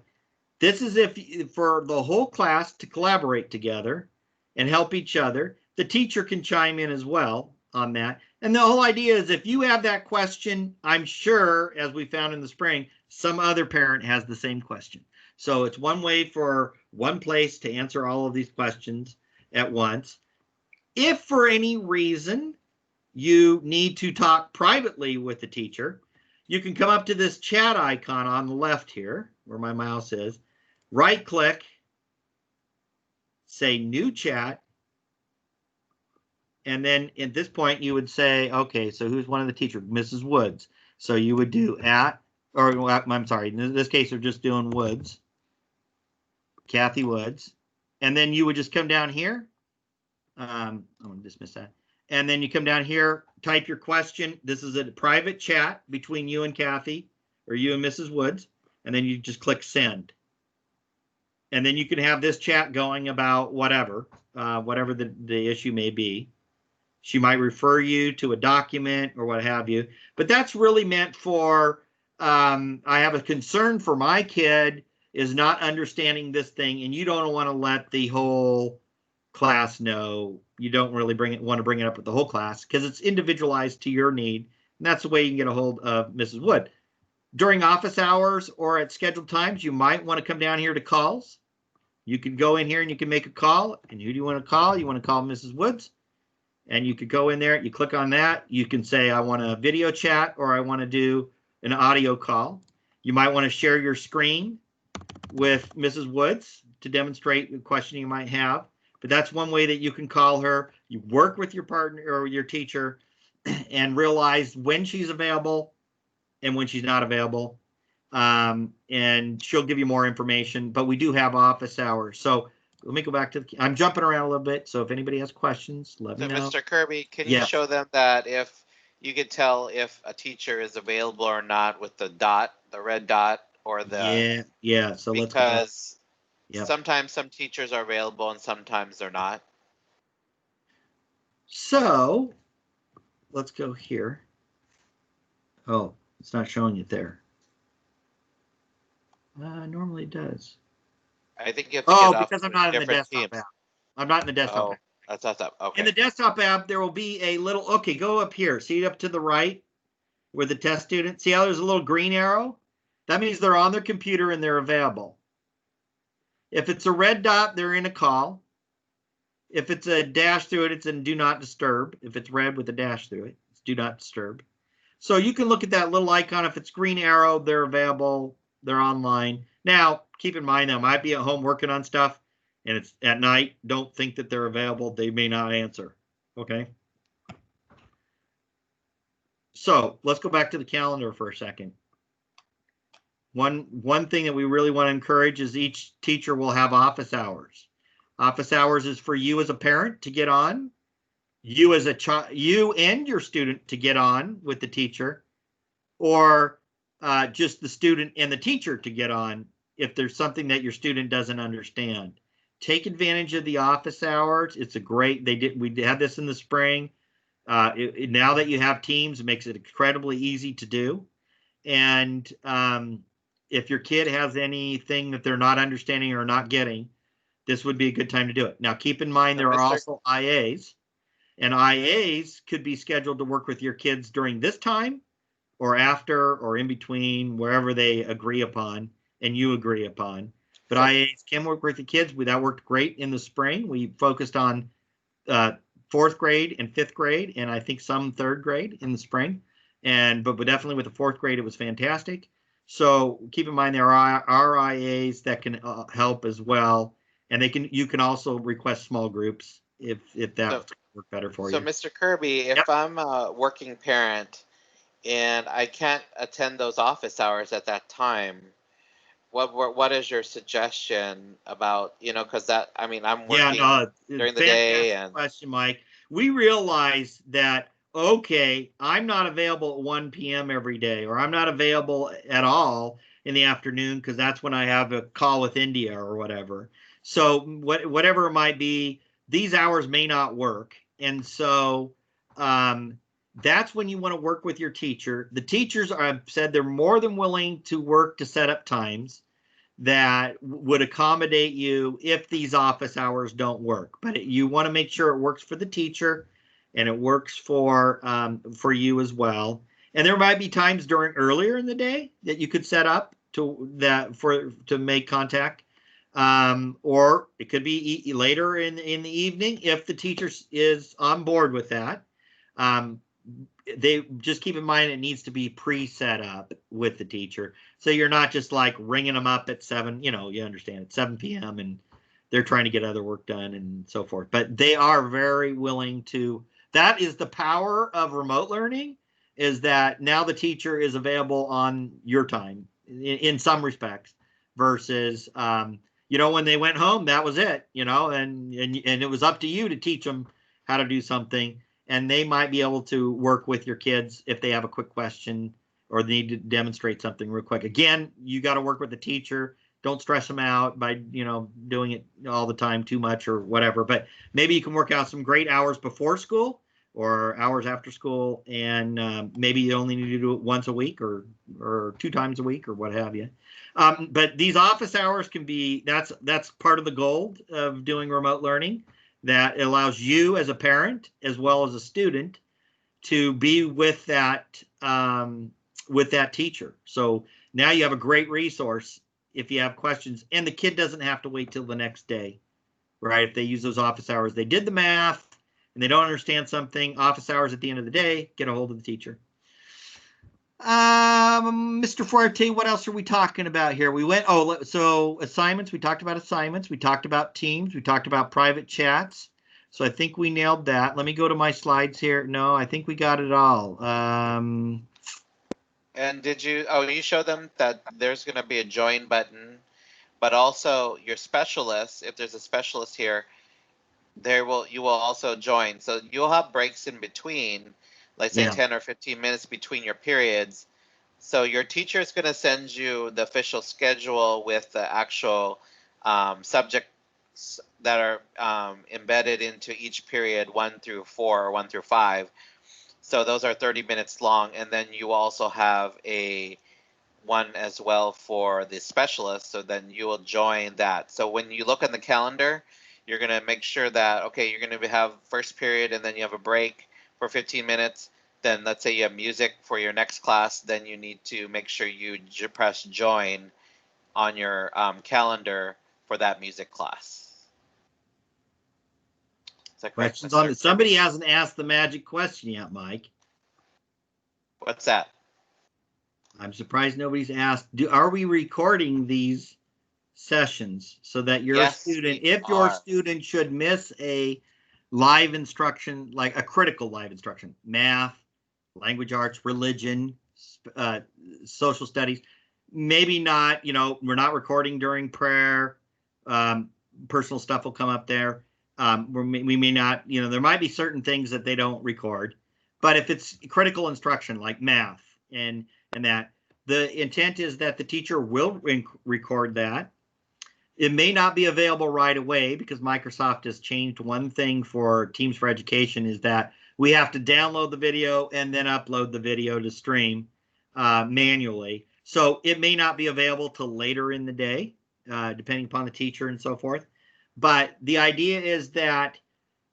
This is if for the whole class to collaborate together and help each other. The teacher can chime in as well on that. And the whole idea is if you have that question, I'm sure, as we found in the spring, some other parent has the same question. So it's one way for one place to answer all of these questions at once. If for any reason you need to talk privately with the teacher, you can come up to this chat icon on the left here, where my mouse is, right click, say new chat, and then at this point you would say, okay, so who's one of the teachers? Mrs. Woods. So you would do I'm sorry, in this case, they're just doing Woods, Kathy Woods. And then you would just come down here. I'm going to dismiss that. And then you come down here, type your question. This is a private chat between you and Kathy, or you and Mrs. Woods. And then you just click send. And then you can have this chat going about whatever the issue may be. She might refer you to a document or what have you. But that's really meant for, I have a concern for my kid is not understanding this thing, and you don't want to let the whole class know. You don't really want to bring it up with the whole class because it's individualized to your need. And that's the way you can get a hold of Mrs. Wood. During office hours or at scheduled times, you might want to come down here to calls. You can go in here and you can make a call. And who do you want to call? You want to call Mrs. Woods. And you could go in there, you click on that. You can say, I want a video chat or I want to do an audio call. You might want to share your screen with Mrs. Woods to demonstrate the question you might have. But that's one way that you can call her. You work with your partner or your teacher and realize when she's available and when she's not available. And she'll give you more information. But we do have office hours. So let me go back to I'm jumping around a little bit. So if anybody has questions, let me know. Mr. Kirby, can you show them that if you could tell if a teacher is available or not with the dot, the red dot, or the So let's because sometimes some teachers are available and sometimes they're not. So let's go here. Oh, it's not showing it there. Normally it does. I think you have to get off because I'm not in the desktop app. I'm not in the desktop app. That's desktop. Okay. In the desktop app, there will be a little, go up here. See up to the right where the test student, see how there's a little green arrow? That means they're on their computer and they're available. If it's a red dot, they're in a call. If it's a dash through it, it's in do not disturb. If it's red with a dash through it, it's do not disturb. So you can look at that little icon. If it's green arrow, they're available. They're online. Now, keep in mind, they might be at home working on stuff and it's at night. Don't think that they're available. They may not answer. Okay. So let's go back to the calendar for a second. One thing that we really want to encourage is each teacher will have office hours. Office hours is for you as a parent to get on, you as a child, you and your student to get on with the teacher, or just the student and the teacher to get on if there's something that your student doesn't understand. Take advantage of the office hours. It's a great, we had this in the spring. Now that you have Teams, it makes it incredibly easy to do. And if your kid has anything that they're not understanding or not getting, this would be a good time to do it. Now, keep in mind, there are also IAs, and IAs could be scheduled to work with your kids during this time or after or in between, wherever they agree upon and you agree upon. But IAs can work with the kids. That worked great in the spring. We focused on 4th grade and 5th grade, and I think some 3rd grade in the spring. But definitely with the 4th grade, it was fantastic. So keep in mind there are IAs that can help as well, and you can also request small groups if that would work better for you. So Mr. Kirby, if I'm a working parent and I can't attend those office hours at that time, what is your suggestion about, because I'm working during the day and question, Mike. We realize that okay, I'm not available at 1 p.m. every day, or I'm not available at all. in the afternoon because that's when I have a call with India or whatever. So whatever it might be, these hours may not work. And so that's when you want to work with your teacher. The teachers, I've said, they're more than willing to work to set up times that would accommodate you if these office hours don't work. But you want to make sure it works for the teacher and it works for you as well. And there might be times earlier in the day that you could set up to make contact. Or it could be later in the evening if the teacher is on board with that. They just keep in mind it needs to be pre-set up with the teacher, so you're not just like ringing them up at 7. You understand, at 7 p.m. and they're trying to get other work done and so forth. But they are very willing to. That is the power of remote learning, is that now the teacher is available on your time in some respects, versus when they went home, that was it, and it was up to you to teach them how to do something. And they might be able to work with your kids if they have a quick question or they need to demonstrate something real quick. Again, you got to work with the teacher. Don't stress them out by, doing it all the time too much or whatever. But maybe you can work out some great hours before school or hours after school. And maybe you only need to do it once a week or 2 times a week or what have you. But these office hours can be, that's part of the gold of doing remote learning. That allows you as a parent as well as a student to be with that teacher. So now you have a great resource if you have questions, and the kid doesn't have to wait till the next day, right? If they use those office hours, they did the math and they don't understand something, office hours at the end of the day, get a hold of the teacher. Mr. Fuerte, what else are we talking about here? So assignments, we talked about assignments, we talked about teams, we talked about private chats. So I think we nailed that. Let me go to my slides here. No, I think we got it all. And did you show them that there's going to be a join button, but also your specialists, if there's a specialist here, you will also join. So you'll have breaks in between, let's say 10 or 15 minutes between your periods. So your teacher is going to send you the official schedule with the actual subjects that are embedded into each period, 1 through 4 or 1 through 5. So those are 30 minutes long. And then you also have one as well for the specialist. So then you will join that. So when you look on the calendar, you're going to make sure that, okay, you're going to have first period and then you have a break for 15 minutes. Then let's say you have music for your next class, then you need to make sure you press join on your calendar for that music class. Is that correct? Questions on it? Somebody hasn't asked the magic question yet, Mike. What's that? I'm surprised nobody's asked. Are we recording these sessions so that your student, if your student should miss a live instruction, like a critical live instruction, math, language arts, religion, social studies, maybe not, we're not recording during prayer, personal stuff will come up there. We may not, there might be certain things that they don't record, but if it's critical instruction like math and that, the intent is that the teacher will record that. It may not be available right away because Microsoft has changed one thing for Teams for Education, is that we have to download the video and then upload the video to stream manually. So it may not be available till later in the day, depending upon the teacher and so forth. But the idea is that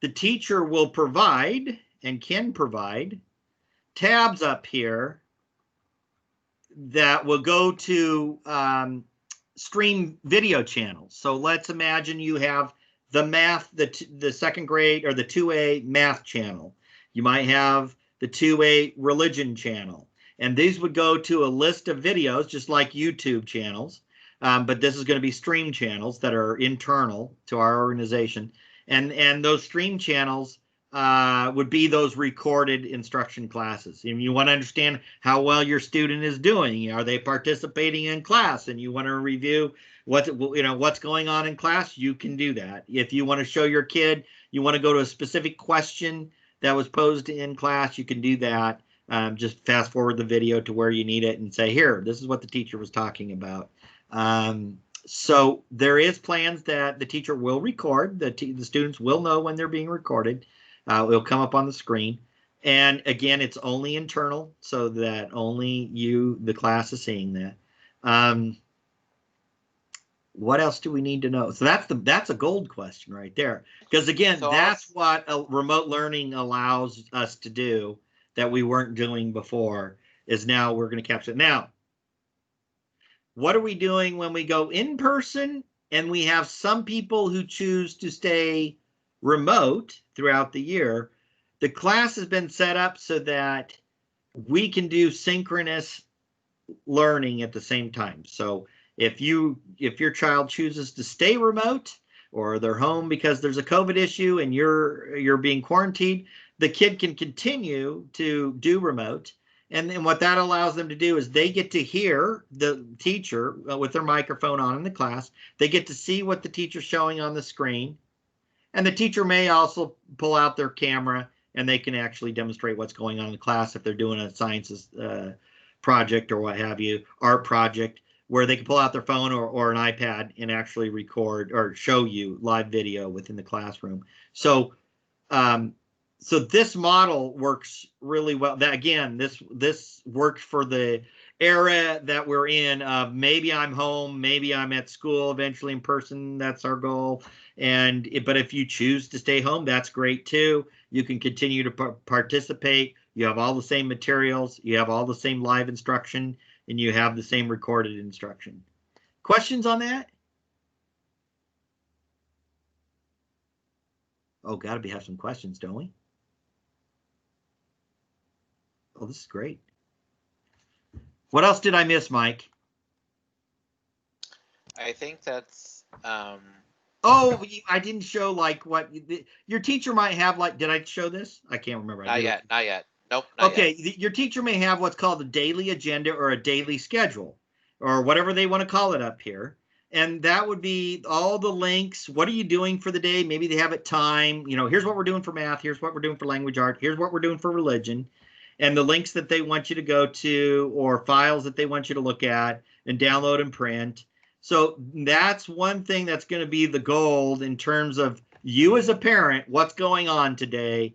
the teacher will provide and can provide tabs up here that will go to stream video channels. So let's imagine you have the math, the second grade or the 2A math channel. You might have the 2A religion channel. And these would go to a list of videos, just like YouTube channels. But this is going to be stream channels that are internal to our organization. And those stream channels would be those recorded instruction classes. And you want to understand how well your student is doing. Are they participating in class? And you want to review what's going on in class, you can do that. If you want to show your kid, you want to go to a specific question that was posed in class, you can do that. Just fast forward the video to where you need it and say, here, this is what the teacher was talking about. So there is plans that the teacher will record. The students will know when they're being recorded. It'll come up on the screen. And again, it's only internal, so that only the class is seeing that. What else do we need to know? So that's a gold question right there. Because again, So that's what remote learning allows us to do that we weren't doing before, is now we're going to capture it. Now, what are we doing when we go in person and we have some people who choose to stay remote throughout the year? The class has been set up so that we can do synchronous learning at the same time. So if your child chooses to stay remote, or they're home because there's a COVID issue and you're being quarantined, the kid can continue to do remote. And then what that allows them to do is they get to hear the teacher with their microphone on in the class. They get to see what the teacher's showing on the screen. And the teacher may also pull out their camera and they can actually demonstrate what's going on in the class if they're doing a sciences project or what have you, art project, where they can pull out their phone or an iPad and actually record or show you live video within the classroom. So, so this model works really well. That again, this works for the era that we're in. Of maybe I'm home, maybe I'm at school eventually in person. That's our goal. But if you choose to stay home, that's great too. You can continue to participate. You have all the same materials. You have all the same live instruction. And you have the same recorded instruction. Questions on that? Oh, gotta have some questions, don't we? Oh, this is great. What else did I miss, Mike? I think that's. Oh, I didn't show like what your teacher might have. Like, did I show this? I can't remember. Not yet. Not yet. Nope. Not okay, yet. Your teacher may have what's called a daily agenda or a daily schedule or whatever they want to call it up here. And that would be all the links. What are you doing for the day? Maybe they have it time. You know, here's what we're doing for math. Here's what we're doing for language art. Here's what we're doing for religion. And the links that they want you to go to or files that they want you to look at and download and print. So that's one thing that's going to be the gold in terms of you as a parent, what's going on today.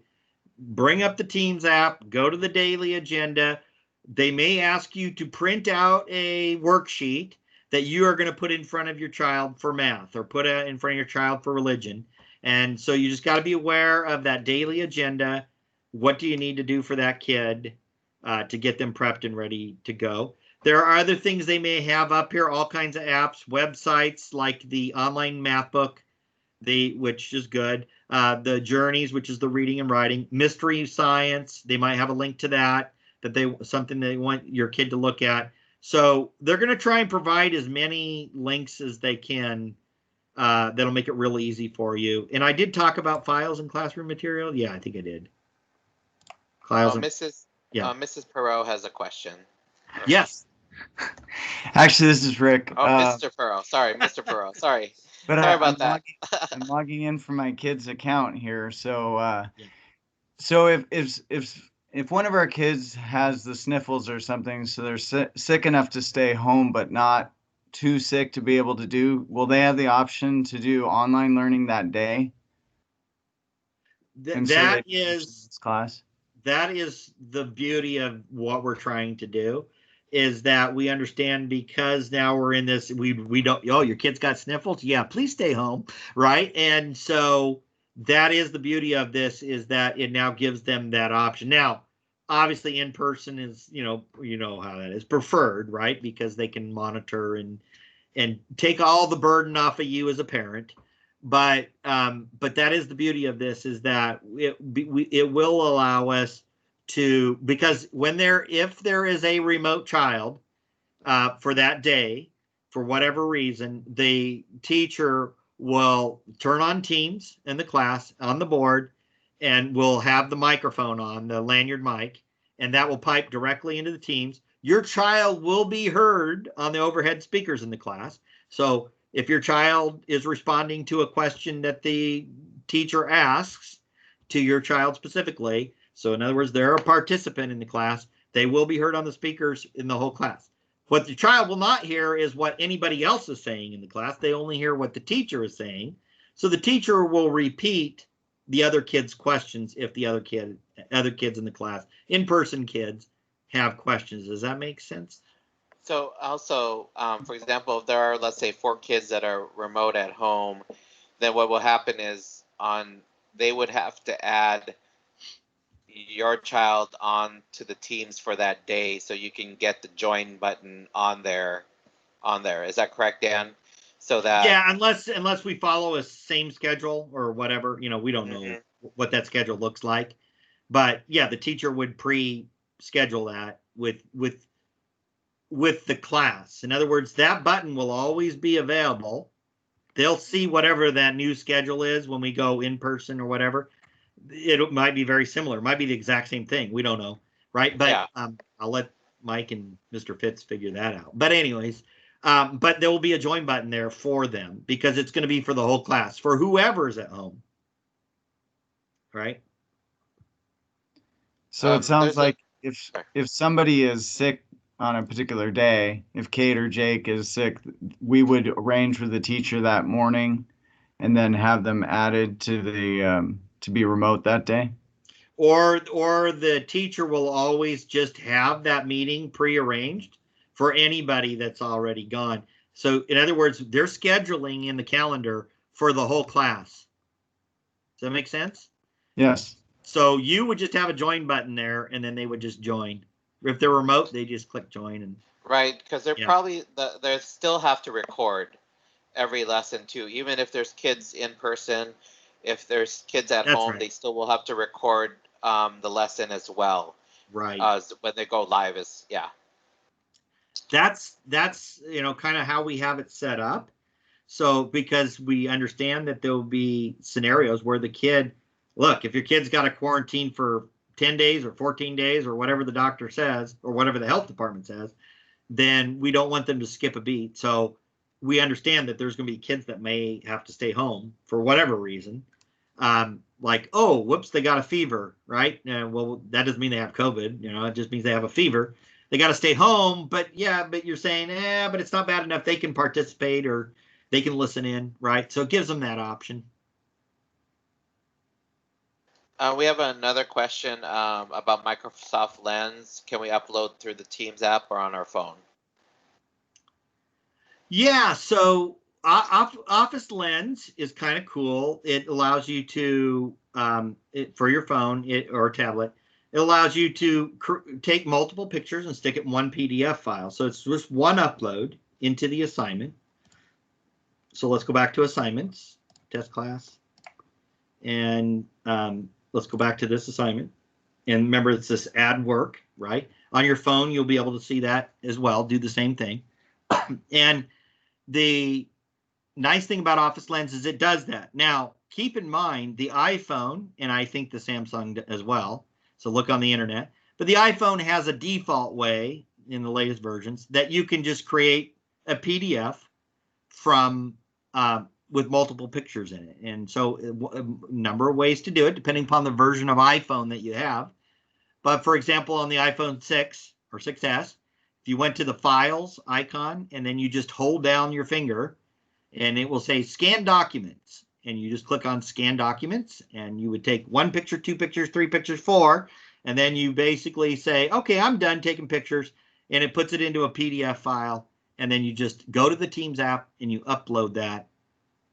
Bring up the Teams app, go to the daily agenda. They may ask you to print out a worksheet that you are going to put in front of your child for math or put in front of your child for religion. And so you just got to be aware of that daily agenda. What do you need to do for that kid to get them prepped and ready to go? There are other things they may have up here, all kinds of apps, websites like the online math book, which is good. The Journeys, which is the reading and writing, Mystery Science. They might have a link to that something they want your kid to look at. So they're going to try and provide as many links as they can. That'll make it really easy for you. And I did talk about files and classroom material. Yeah, I think I did. Mrs. Perot has a question. Yes. Actually, this is Rick. Oh, Mr. Perot. Sorry, Mr. Perot. Sorry. But Sorry about that. I'm logging in from my kid's account here. So, Yeah. so if one of our kids has the sniffles or something, so they're sick enough to stay home but not too sick to be able to do, will they have the option to do online learning that day? That is class. That is the beauty of what we're trying to do. Is that we understand because now we're in this, we don't, oh, your kid's got sniffles? Yeah, please stay home, right? And so that is the beauty of this, is that it now gives them that option. Now, obviously in person is, you know how that is preferred, right? Because they can monitor and take all the burden off of you as a parent. But that is the beauty of this, is that it will allow us to, because if there is a remote child for that day, for whatever reason, the teacher will turn on Teams in the class on the board and will have the microphone on, the lanyard mic, and that will pipe directly into the Teams. Your child will be heard on the overhead speakers in the class. So if your child is responding to a question that the teacher asks to your child specifically, So in other words, they're a participant in the class. They will be heard on the speakers in the whole class. What the child will not hear is what anybody else is saying in the class. They only hear what the teacher is saying. So the teacher will repeat the other kids' questions if the other kids in the class, in-person kids, have questions. Does that make sense? So also, for example, if there are, let's say, 4 kids that are remote at home, then what will happen is they would have to add your child on to the teams for that day, so you can get the join button on there. Is that correct, Dan? So that, yeah, unless we follow a same schedule or whatever, we don't know what that schedule looks like. But yeah, the teacher would pre-schedule that with the class. In other words, that button will always be available. They'll see whatever that new schedule is when we go in person or whatever. It might be very similar. It might be the exact same thing. We don't know, right? But yeah. I'll let Mike and Mr. Fitz figure that out. But anyways, but there will be a join button there for them because it's going to be for the whole class, for whoever's at home, right? So it sounds like if somebody is sick on a particular day, if Kate or Jake is sick, we would arrange with the teacher that morning and then have them added to the to be remote that day. Or the teacher will always just have that meeting prearranged for anybody that's already gone. So in other words, they're scheduling in the calendar for the whole class. Does that make sense? Yes. So you would just have a join button there, and then they would just join. If they're remote, they just click join. And right, because they're probably they still have to record every lesson too, even if there's kids in person. If there's kids at home, right. They still will have to record the lesson as well. Right. When they go live That's kind of how we have it set up. So because we understand that there will be scenarios where the kid, look, if your kid's got a quarantine for 10 days or 14 days or whatever the doctor says or whatever the health department says, then we don't want them to skip a beat. So we understand that there's going to be kids that may have to stay home for whatever reason. Like, oh, whoops, they got a fever, right? Well, that doesn't mean they have COVID. It just means they have a fever. They got to stay home. But you're saying, but it's not bad enough. They can participate or they can listen in, right? So it gives them that option. We have another question about Microsoft Lens. Can we upload through the Teams app or on our phone? Yeah, so Office Lens is kind of cool. It allows you to, for your phone or tablet, it allows you to take multiple pictures and stick it in one PDF file. So it's just one upload into the assignment. So let's go back to assignments, test class, and let's go back to this assignment. And remember, it's this add work, right? On your phone, you'll be able to see that as well, do the same thing. And the nice thing about Office Lens is it does that. Now, keep in mind the iPhone, and I think the Samsung as well, so look on the internet, but the iPhone has a default way in the latest versions that you can just create a PDF from with multiple pictures in it. And so a number of ways to do it, depending upon the version of iPhone that you have. But for example, on the iPhone 6 or 6S, if you went to the files icon and then you just hold down your finger and it will say scan documents, and you just click on scan documents, and you would take 1 picture, 2 pictures, 3 pictures, 4, and then you basically say, okay, I'm done taking pictures, and it puts it into a PDF file, and then you just go to the Teams app and you upload that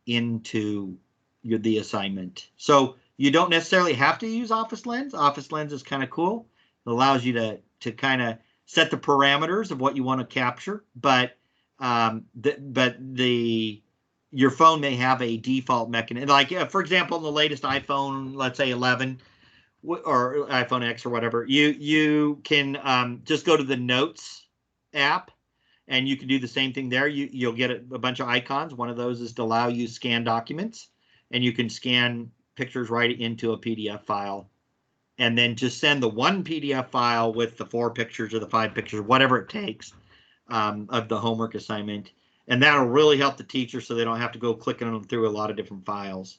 into the assignment. So you don't necessarily have to use Office Lens. Office Lens is kind of cool. It allows you to kind of set the parameters of what you want to capture, but your phone may have a default mechanism. Like, for example, in the latest iPhone, let's say 11 or iPhone X or whatever, you can just go to the Notes app, and you can do the same thing there. You'll get a bunch of icons. One of those is to allow you to scan documents, and you can scan pictures right into a PDF file, and then just send the 1 PDF file with the 4 pictures or the 5 pictures, whatever it takes, of the homework assignment. And that'll really help the teacher so they don't have to go clicking them through a lot of different files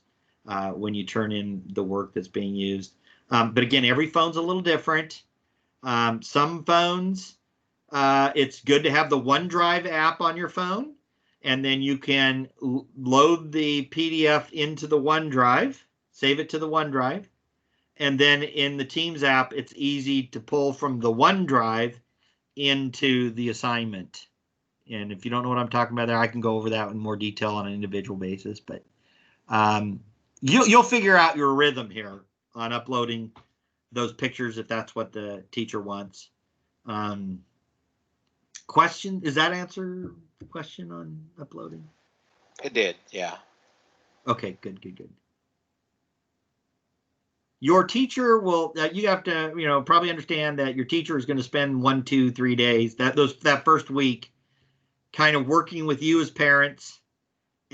when you turn in the work that's being used. But again, every phone's a little different. Some phones, it's good to have the OneDrive app on your phone, and then you can load the PDF into the OneDrive, save it to the OneDrive, and then in the Teams app, it's easy to pull from the OneDrive into the assignment. And if you don't know what I'm talking about there, I can go over that in more detail on an individual basis, but you'll figure out your rhythm here on uploading those pictures if that's what the teacher wants. Question, does that answer the question on uploading? It did, yeah. Okay, good. Your teacher will, you have to, probably understand that your teacher is going to spend 1, 2, 3 days, that first week, kind of working with you as parents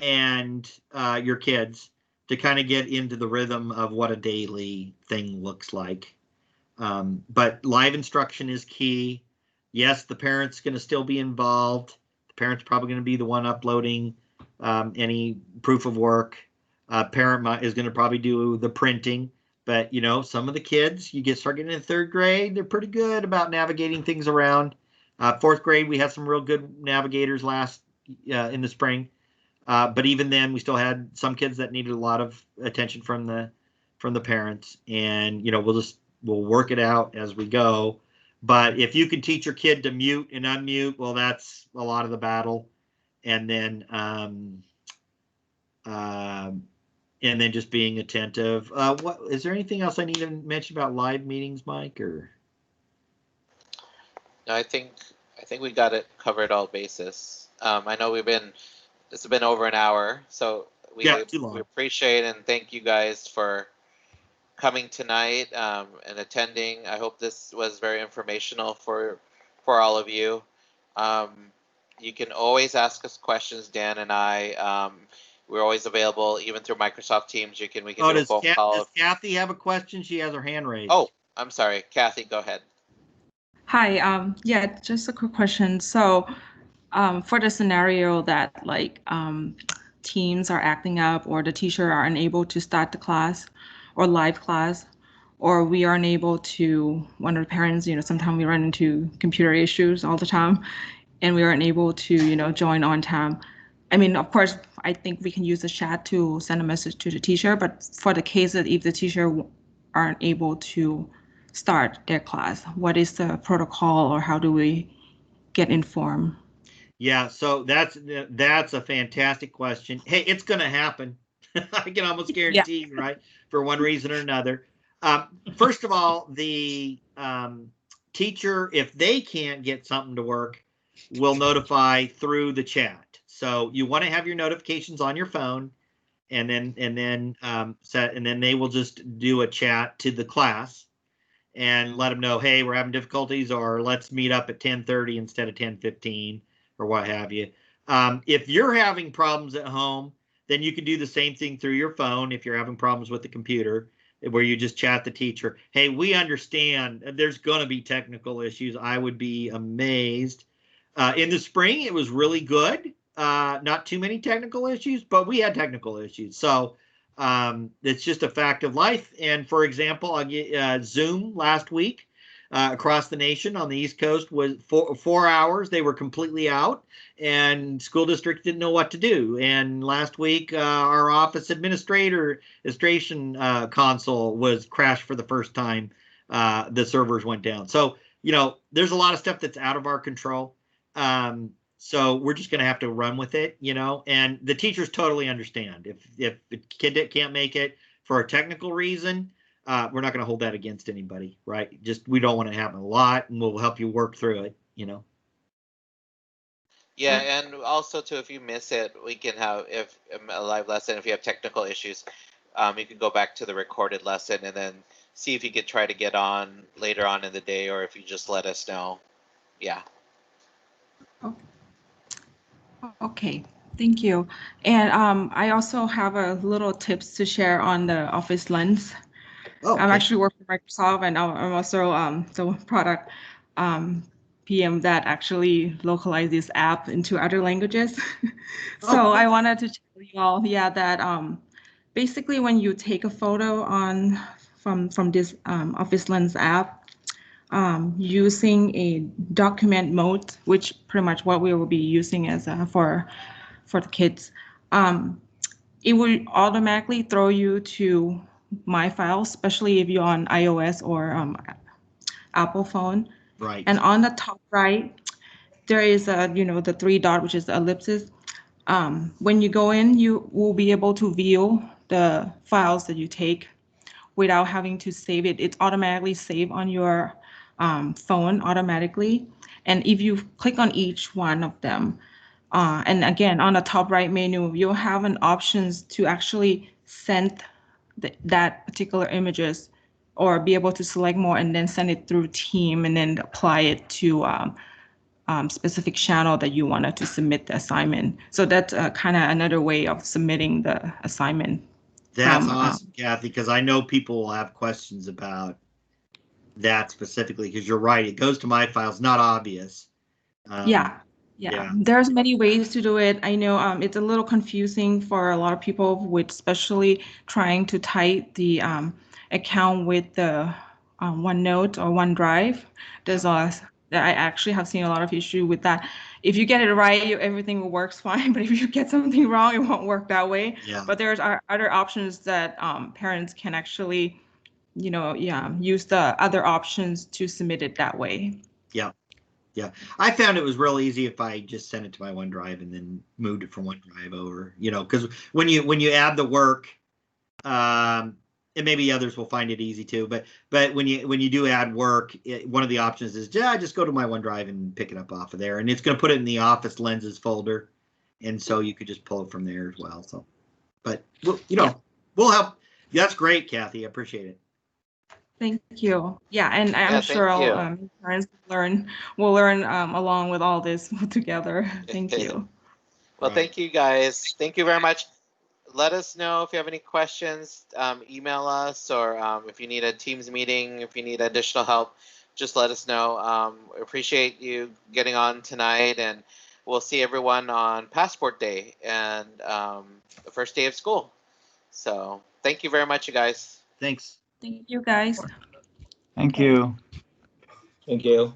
and your kids to kind of get into the rhythm of what a daily thing looks like. But live instruction is key. Yes, the parent's going to still be involved. The parent's probably going to be the one uploading any proof of work. Parent is going to probably do the printing. But, some of the kids, start getting in 3rd grade, they're pretty good about navigating things around. 4th grade, we had some real good navigators in the spring. But even then, we still had some kids that needed a lot of attention from the parents. And, we'll work it out as we go. But if you can teach your kid to mute and unmute, well, that's a lot of the battle. And then just being attentive. What is there anything else I need to mention about live meetings, Mike? Or No, I think we got it covered all bases. I know it's been over an hour, so we appreciate and thank you guys for coming tonight and attending. I hope this was very informational for all of you. You can always ask us questions, Dan and I. We're always available, even through Microsoft Teams. We can do a phone call. Does Kathy have a question? She has her hand raised. Oh, I'm sorry, Kathy, go ahead. Hi. Yeah, just a quick question. So, for the scenario that teams are acting up, or the teacher are unable to start the class, or live class, or we are unable to, one of the parents, sometimes we run into computer issues all the time, and we are unable to, join on time. I mean, of course, I think we can use the chat to send a message to the teacher, but for the case that if the teacher aren't able to start their class, what is the protocol, or how do we get informed? Yeah, so that's a fantastic question. Hey, it's going to happen. I can almost guarantee you, right? For one reason or another. First of all, the teacher, if they can't get something to work, will notify through the chat. So you want to have your notifications on your phone, and then they will just do a chat to the class and let them know, hey, we're having difficulties, or let's meet up at 10:30 instead of 10:15, or what have you. If you're having problems at home, then you can do the same thing through your phone. If you're having problems with the computer, where you just chat the teacher, hey, we understand there's going to be technical issues. I would be amazed. In the spring, it was really good. Not too many technical issues, but we had technical issues. So it's just a fact of life. And for example, Zoom last week across the nation on the East Coast was 4 hours. They were completely out, and school districts didn't know what to do. And last week, our office administration console was crashed for the first time. The servers went down. So, there's a lot of stuff that's out of our control. So we're just going to have to run with it, and the teachers totally understand. If the kid can't make it for a technical reason, we're not going to hold that against anybody, right? We don't want it to happen a lot, and we'll help you work through it, Yeah, and also too, if you miss it, we can have a live lesson. If you have technical issues, you can go back to the recorded lesson and then see if you could try to get on later on in the day, or if you just let us know. Yeah. Okay, thank you. And I also have a little tips to share on the Office Lens. Oh, I'm actually working for Microsoft, and I'm also the product PM that actually localizes this app into other languages. So I wanted to tell you all, that basically when you take a photo from this Office Lens app using a document mode, which pretty much what we will be using as for the kids. It will automatically throw you to My Files, especially if you're on iOS or Apple phone. Right. And on the top right, there is the 3 dot, which is the ellipsis. When you go in, you will be able to view the files that you take without having to save it. It's automatically saved on your phone automatically. And if you click on each one of them, and again, on the top right menu, you'll have an options to actually send that particular images or be able to select more and then send it through Team and then apply it to specific channel that you wanted to submit the assignment. So that's kind of another way of submitting the assignment. That's awesome, Kathy, because I know people will have questions about that specifically, because you're right, it goes to My Files, not obvious. Yeah. There's many ways to do it. I know it's a little confusing for a lot of people, with especially trying to tie the account with the OneNote or OneDrive. There's I actually have seen a lot of issue with that. If you get it right, everything works fine. But if you get something wrong, it won't work that way. Yeah. But there's other options that parents can actually, use the other options to submit it that way. Yeah. Yeah, I found it was real easy if I just sent it to my OneDrive and then moved it from OneDrive over, because when you add the work, and maybe others will find it easy too, but when you do add work, one of the options is just go to my OneDrive and pick it up off of there, and it's going to put it in the Office Lenses folder, and so you could just pull it from there as well. So, but we'll help. That's great, Kathy. I appreciate it. Thank you. Yeah, and I'm sure all parents will learn along with all this together. Thank you. Well, thank you guys. Thank you very much. Let us know if you have any questions. Email us, or if you need a Teams meeting, if you need additional help, just let us know. Appreciate you getting on tonight, and we'll see everyone on Passport Day and the first day of school. So thank you very much, you guys. Thanks. Thank you, guys. Thank you. Thank you.